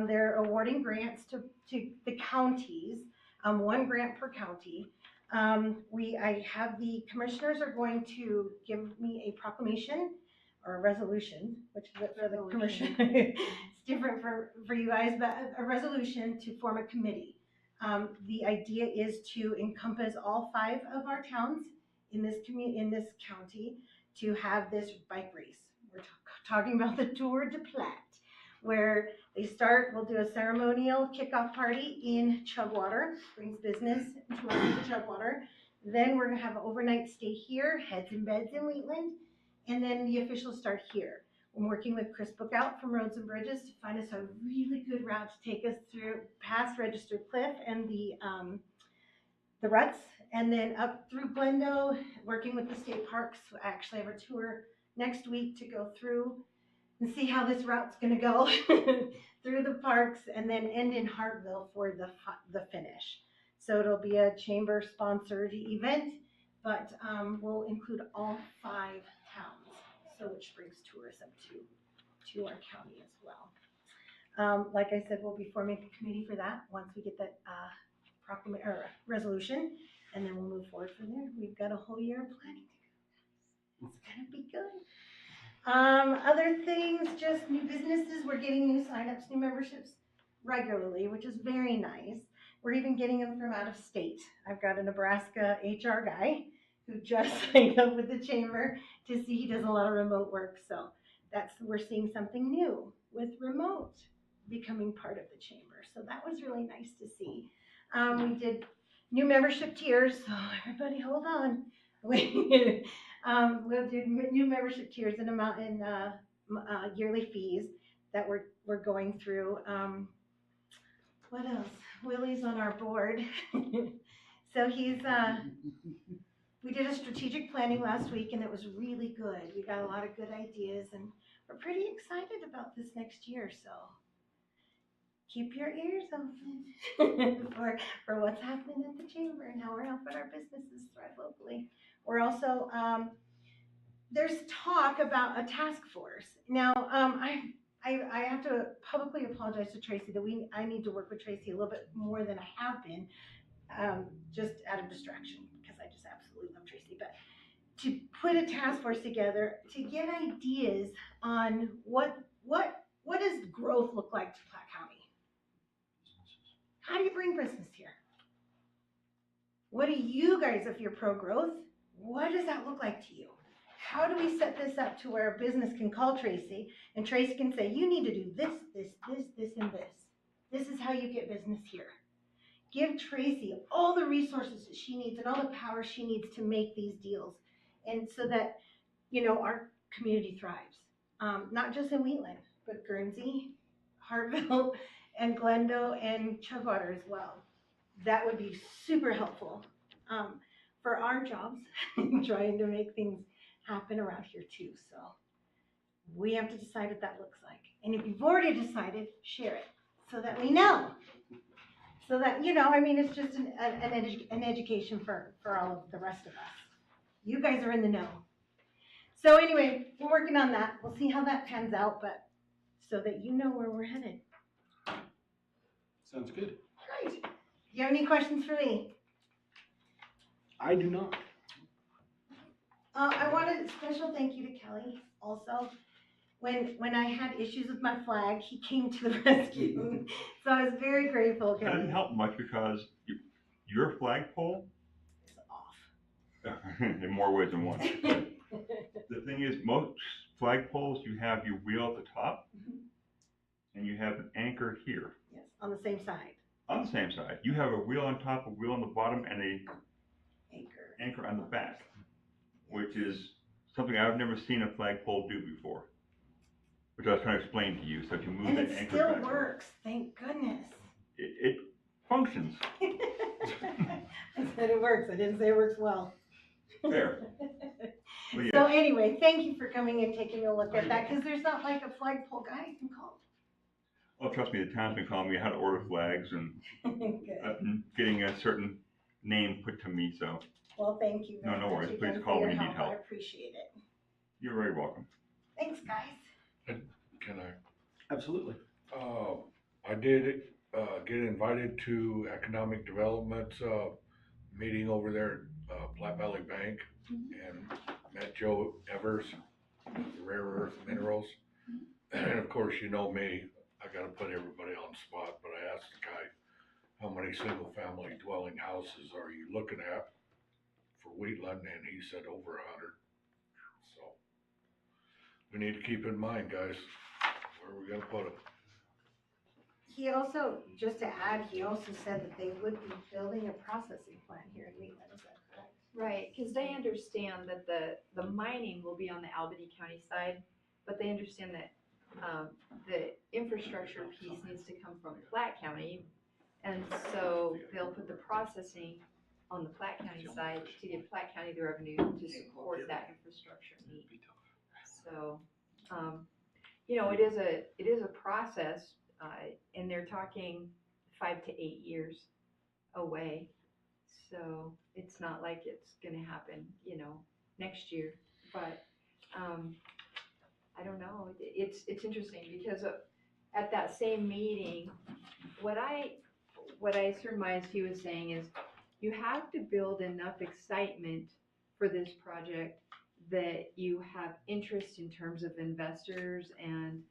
They're awarding grants to the counties, 1 grant per county. I have the commissioners are going to give me a proclamation or a resolution, which for the commission, it's different for you guys, but a resolution to form a committee. The idea is to encompass all 5 of our towns in this county to have this bike race. We're talking about the Tour de Platte, where we'll do a ceremonial kickoff party in Chugwater, brings business and tourism to Chugwater. Then we're gonna have an overnight stay here, heads and beds in Wheatland, and then the officials start here. I'm working with Chris Bookout from Roads and Bridges to find us a really good route to take us through past Register Cliff and the ruts, and then up through Glendo, working with the state parks. I actually have a tour next week to go through and see how this route's gonna go through the parks, and then end in Hartville for the finish. So it'll be a chamber sponsored event, but we'll include all 5 towns, so which brings tourists up to our county as well. Like I said, we'll be forming a committee for that once we get that resolution, and then we'll move forward from there. We've got a whole year of planning to go. It's gonna be good. Other things, just new businesses. We're getting new signups, new memberships regularly, which is very nice. We're even getting them from out of state. I've got a Nebraska HR guy who just signed up with the chamber to see. He does a lot of remote work, so we're seeing something new with remote becoming part of the chamber. So that was really nice to see. We did new membership tiers, so everybody hold on. We'll do new membership tiers and amount in yearly fees that we're going through. What else? Willie's on our board. So we did a strategic planning last week, and it was really good. We got a lot of good ideas, and we're pretty excited about this next year. So keep your ears open for what's happening at the chamber and how we're helping our businesses thrive locally. We're also, there's talk about a task force. Now, I have to publicly apologize to Tracy that I need to work with Tracy a little bit more than I have been, just out of distraction, because I just absolutely love Tracy. But to put a task force together to get ideas on what does growth look like to Platte County? How do you bring business here? What do you guys, if you're pro-growth, what does that look like to you? How do we set this up to where a business can call Tracy and Tracy can say, you need to do this, and this. This is how you get business here. Give Tracy all the resources that she needs and all the power she needs to make these deals. And so that, our community thrives. Not just in Wheatland, but Guernsey, Hartville, and Glendo, and Chugwater as well. That would be super helpful for our jobs, trying to make things happen around here too. So we have to decide what that looks like. And if you've already decided, share it so that we know. So that, it's just an education for all of the rest of us. You guys are in the know. So anyway, we're working on that. We'll see how that pans out, but so that you know where we're headed. Sounds good. Great. Do you have any questions for me? I do not. I wanted a special thank you to Kelly also. When I had issues with my flag, he came to the rescue. So I was very grateful, That Kelly. didn't help much because your flagpole It's off. in more ways than one. The thing is, most flagpoles, you have your wheel at the top, and you have an anchor here. Yes, on the same side. On the same side, you have a wheel on top, a wheel on the bottom, and a anchor on the back, which is something I've never seen a flagpole do before. Which I was trying to explain to you, so if you move And that it anchor still back, works, thank goodness. it functions. I said it works, I didn't say it works well. There. Well, So yes. anyway, thank you for coming and taking a look at that, because there's not like a flagpole guy you can call. Well, trust me, the town's been calling me how to order flags, and Good. I've been getting a certain name put to me, so Well, thank you No, very no much worries. again Please for call your when you need help. I appreciate it. you're very welcome. Thanks, guys. Can I? Absolutely. I did, get invited to Economic Development, meeting over there at, Platte Valley Bank, and met Joe Evers, the rare earth minerals. And of course, you know me, I gotta put everybody on the spot, but I asked the guy, how many single family dwelling houses are you looking at for Wheatland? And he said over 100. So we need to keep in mind, guys, where are we gonna put them? He also, just to add, he also said that they would be building a processing plant here in Wheatland, is that correct? Right, because they understand that the mining will be on the Albany County side, but they understand that the infrastructure piece needs to come from Platte County. And so they'll put the processing on the Platte County side to give Platte County the revenue to support that infrastructure need. So, it is a process, and they're talking 5 to 8 years away. So it's not like it's gonna happen, next year, but, I don't know, it's interesting because at that same meeting, what I surmised he was saying is you have to build enough excitement for this project that you have interest in terms of investors and,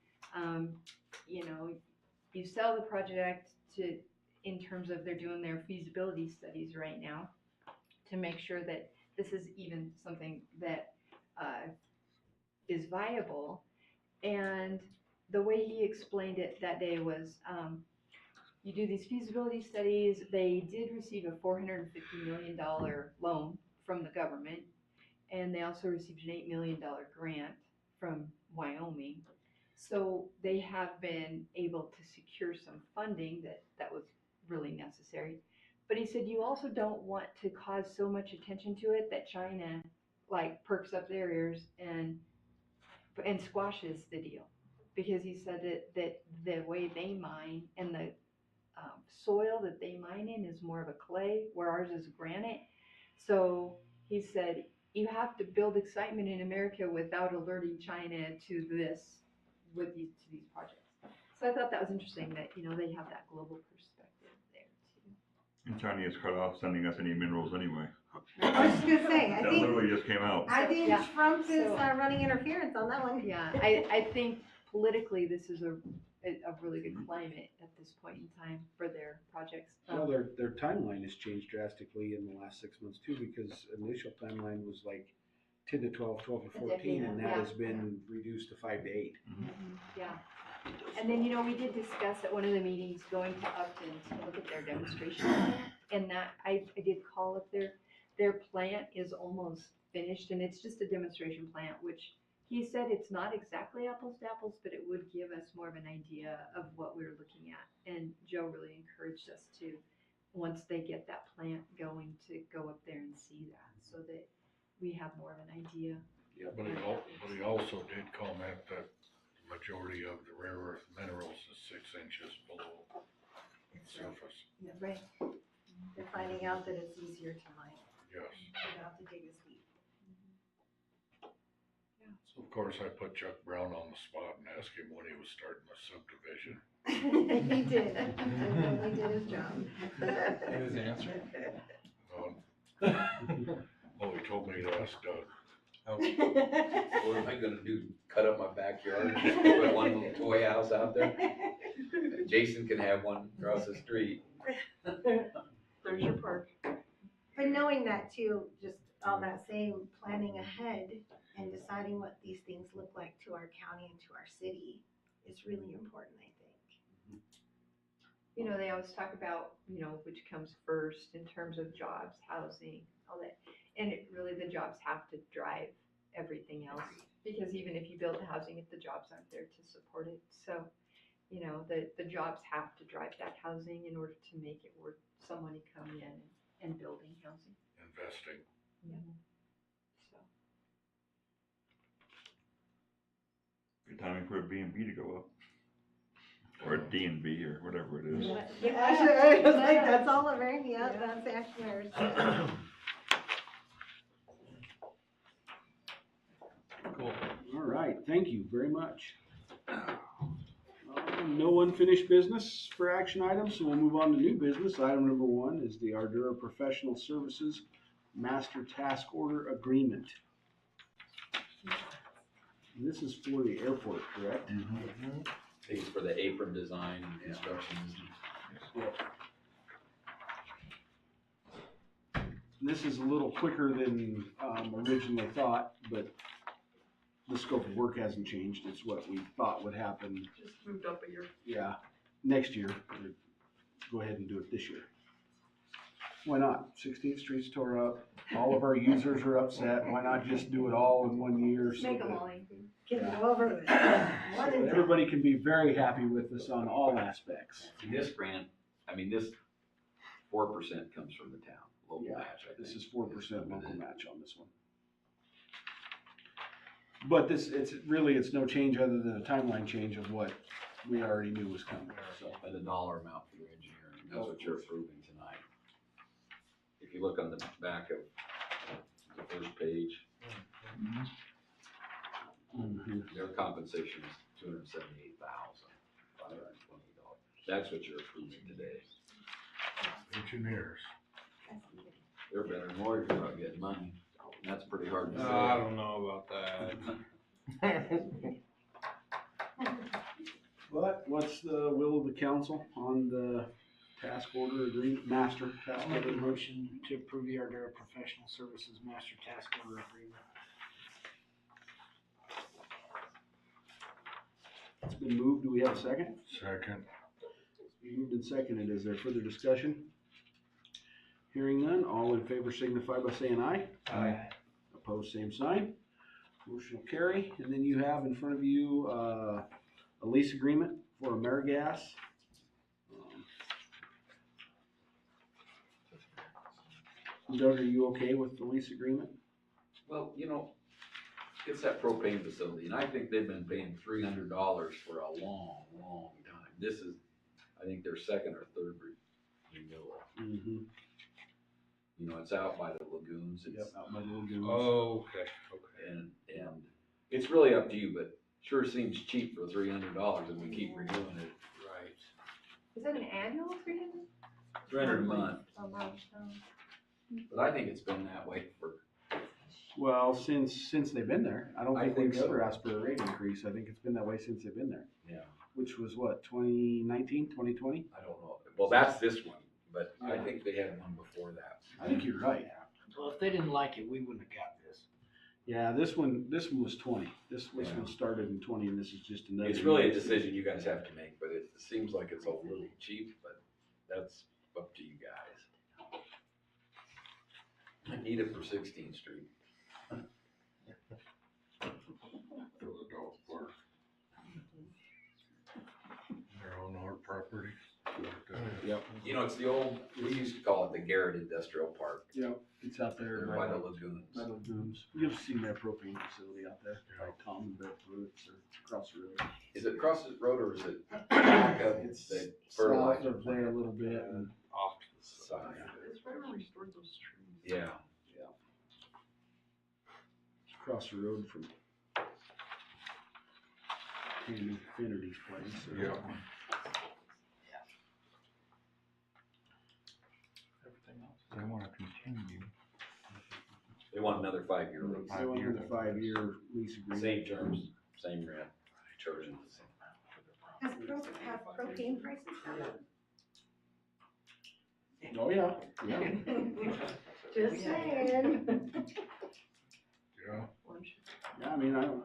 you sell the project in terms of they're doing their feasibility studies right now to make sure that this is even something that is viable. And the way he explained it that day was, you do these feasibility studies. They did receive a $450 million loan from the government, and they also received an $8 million grant from Wyoming. So they have been able to secure some funding that was really necessary. But he said you also don't want to cause so much attention to it that China perks up their ears and squashes the deal, because he said that the way they mine and the soil that they mine in is more of a clay, where ours is granite. So he said, you have to build excitement in America without alerting China to this, to these projects. So I thought that was interesting that, you know, they have that global perspective there too. And China is cut off sending us any minerals anyway. I was just gonna say, I That think, literally just came out. I think Yeah. Trump is So- running interference on that one. Yeah, I think politically this is a really good climate at this point in time for their projects. Well, their timeline has changed drastically in the last 6 months too, because initial timeline was like 10 to 12, 12 to 14, and that has been reduced to 5 to 8. Yeah. And then, you know, we did discuss at one of the meetings going to Upton to look at their demonstration plant, and that, I did call up their plant is almost finished, and it's just a demonstration plant, which he said it's not exactly apples to apples, but it would give us more of an idea of what we were looking at. And Joe really encouraged us to, once they get that plant going, to go up there and see that, so that we have more of an idea. Yeah, but he also did comment that the majority of the rare earth minerals is 6 inches below the surface. Yeah, right. They're finding out that it's easier to mine. Yes. You don't have to dig as deep. So of course I put Chuck Brown on the spot and asked him when he was starting the subdivision. He did. He did his job. And his answer? Oh, he told me to ask Doug. What am I gonna do, cut up my backyard, put one little toy house out there? Jason can have one across the street. There's your park. But knowing that too, just all that same planning ahead and deciding what these things look like to our county and to our city is really important, I think. You know, they always talk about, you know, which comes first in terms of jobs, housing, all that. And it really, the jobs have to drive everything else, because even if you build the housing, if the jobs aren't there to support it. So, you know, the jobs have to drive that housing in order to make it worth some money coming in and building housing. Investing. Yeah. So. Good timing for a B&B to go up. Or a D&B or whatever it is. I was like, that's Oliver, yeah, that's Ashner's. Cool. All right, thank you very much. No unfinished business for action items, so we'll move on to new business. Item number 1 is the Ardura Professional Services Master Task Order Agreement. And this is for the airport, correct? These for the apron design and construction. This is a little quicker than originally thought, but the scope of work hasn't changed. It's what we thought would happen. Just moved up a year. Yeah, next year. Go ahead and do it this year. Why not? 16th Street's tore up. All of our users are upset. Why not just do it all in 1 year? So Make them that- all easy. Get it over with. One so and everybody can be very happy with us on all aspects. This grant, I mean, this 4% comes from the town, local Yeah, match, I think. this is 4% local match on this one. But it's no change other than a timeline change of what we already knew was coming, so. And the dollar amount for your engineering, that's what you're approving tonight. If you look on the back of the first page, their compensation is $278,520. That's what you're approving today. Engineers. They're better lawyers about getting money. That's pretty hard to say. I don't know about that. But what's the will of the council on the task order agreement, master task I'll make order a agreement? motion to approve the Ardura Professional Services Master Task Order Agreement. It's been moved. Do we have a second? Second. It's been moved and seconded. Is there further discussion? Hearing none, all in favor signify by saying aye. Aye. Opposed, same sign. Motion will carry. And then you have in front of you a lease agreement for AmeriGas. Doug, are you okay with the lease agreement? Well, you know, It's that propane facility, and I think they've been paying $300 for a long, long time. This is, I think, their second or third renewal. Mm-hmm. You know, it's out by the lagoons. It's, Yep, out by the lagoons. Oh, okay. and it's really up to you, but sure seems cheap for $300, and we keep renewing it. Right. Is that an annual 300? $300 a month, A month, but I think it's been that way for. Well, since they've been there, I don't I think think we've so. ever asked for a rate increase. I think it's been that way since they've been there, Yeah, which was what, 2019, 2020? I don't know. Well, that's this one, but I think they had one before that. I think you're right. Well, if they didn't like it, we wouldn't have got this. Yeah, this one was 20. This Yeah. one started in 20, and this is just another. It's really a decision you guys have to make, but it seems like it's a little cheap, but that's up to you guys. I need it for 16th Street. For the dog park. They're on our property. Yep. You know, it's the old, we used to call it the Garrett Industrial Park. Yep, it's out there By the lagoons. By the lagoons. You've seen that propane facility out there, like Tom and Beth Pruitt's or across the road. Is it across the road or is it back of It's the south fertilizer of there a little bit and Off to the side? It's right where we stored those trees. Yeah. across the road from Tammy Finnerty's place. So. Yeah. They wanna continue. They want another 5-year lease. They want another 5-year lease agreement. Same terms, same rent, charging the same amount. Have propane prices gone up? Oh, yeah, yeah. Just saying. Yeah. Yeah, I mean, I don't.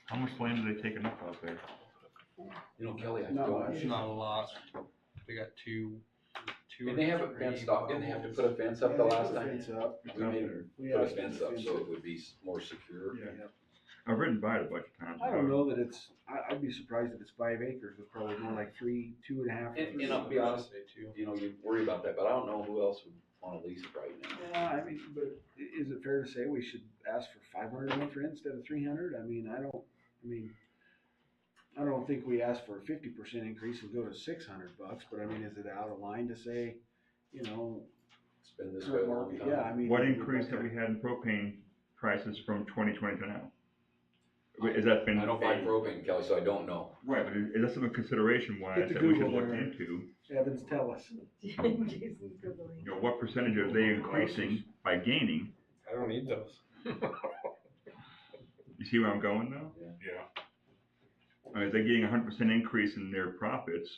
How much land are they taking up out there? You know, Kelly, I No, don't. it's Not a lot. They got two. Didn't they have it fenced off? Didn't they have to put a fence up the last time? Fence up. We made her We put a have to fence up fence so it. it would be more secure. Yeah. I've ridden by it a bunch of times. I don't know that it's, I'd be surprised if it's 5 acres. It's probably more like 3, 2.5. And I'll be honest, you know, you worry about that, but I don't know who else would wanna lease it right now. Yeah, I mean, but is it fair to say we should ask for 500 a month rent instead of 300? I mean, I don't think we ask for a 50% increase and go to $600, but I mean, is it out of line to say, you know, It's been this way a long time. yeah, I mean. What increase have we had in propane prices from 2020 to now? Has that been? I don't buy propane, Kelly, so I don't know. Right, but is that some consideration wise Get the that we should Google look there. into? Evans, tell us. Jason's Googling. You know, what percentage are they increasing by gaining? I don't need those. You see where I'm going now? Yeah. I mean, if they're getting 100% increase in their profits,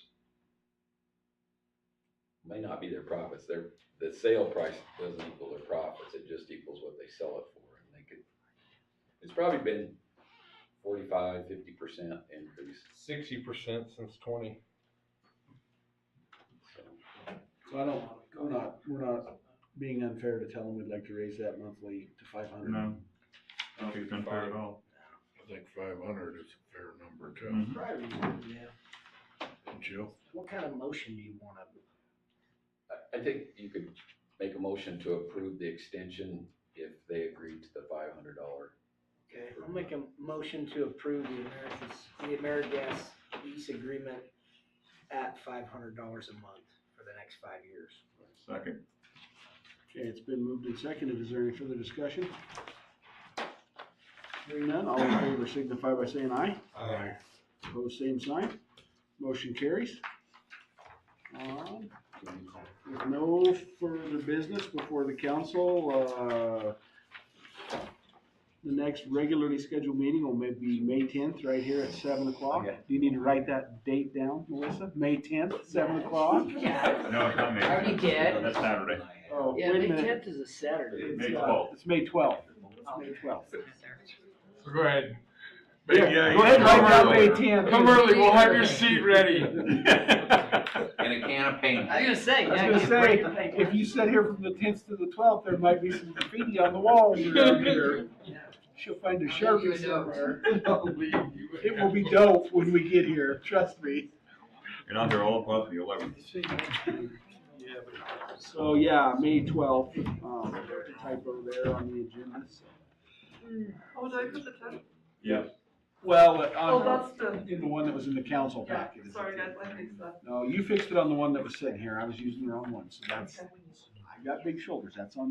May not be their profits, the sale price doesn't equal their profits, it just equals what they sell it for, and they could, it's probably been 45-50% increase, 60% since 20. so. So we're not being unfair to tell them we'd like to raise that monthly to 500. no, I don't think it's unfair at all. I think 500 is a fair number too. Mhm. Probably, yeah. Jill? What kind of motion do you want to? I think you could make a motion to approve the extension if they agree to the $500. Okay, I'll make a motion to approve the AmeriGas lease agreement at $500 a month for the next 5 years. Second. Okay, it's been moved and seconded. Is there any further discussion? Hearing none, all in favor signify by saying aye. Aye. Opposed, same sign. Motion carries. With no further business before the council, the next regularly scheduled meeting will be May 10th, right here at 7 o'clock. Okay. Do you need to write that date down, Melissa? May 10th, 7 o'clock? Yeah. No, it's not May. I already did. That's Saturday. Oh, Yeah, wait a May minute. 10th is a Saturday. It's, May 12th. It's May 12th. It's May 12th. So go ahead. Go ahead and write down May 10th. Come early, we'll have your seat ready. And a can of paint. I was gonna say, I was yeah, gonna get say, break the paper. if you sit here from the 10th to the 12th, there might be some graffiti on the walls around here. She'll find a Sharpie somewhere. It will be dope when we get here, trust me. And I'll hear all about the 11th. So, yeah, May 12th, typo there on the agenda. So. Oh, did I put the 10th? Yes. Well, Oh, that's the. in the one that was in the council Yeah, packet. is the sorry guys, 10th. I fixed that. No, you fixed it on the one that was sitting here. I was using the wrong one, so that's, Okay. I got big shoulders, that's on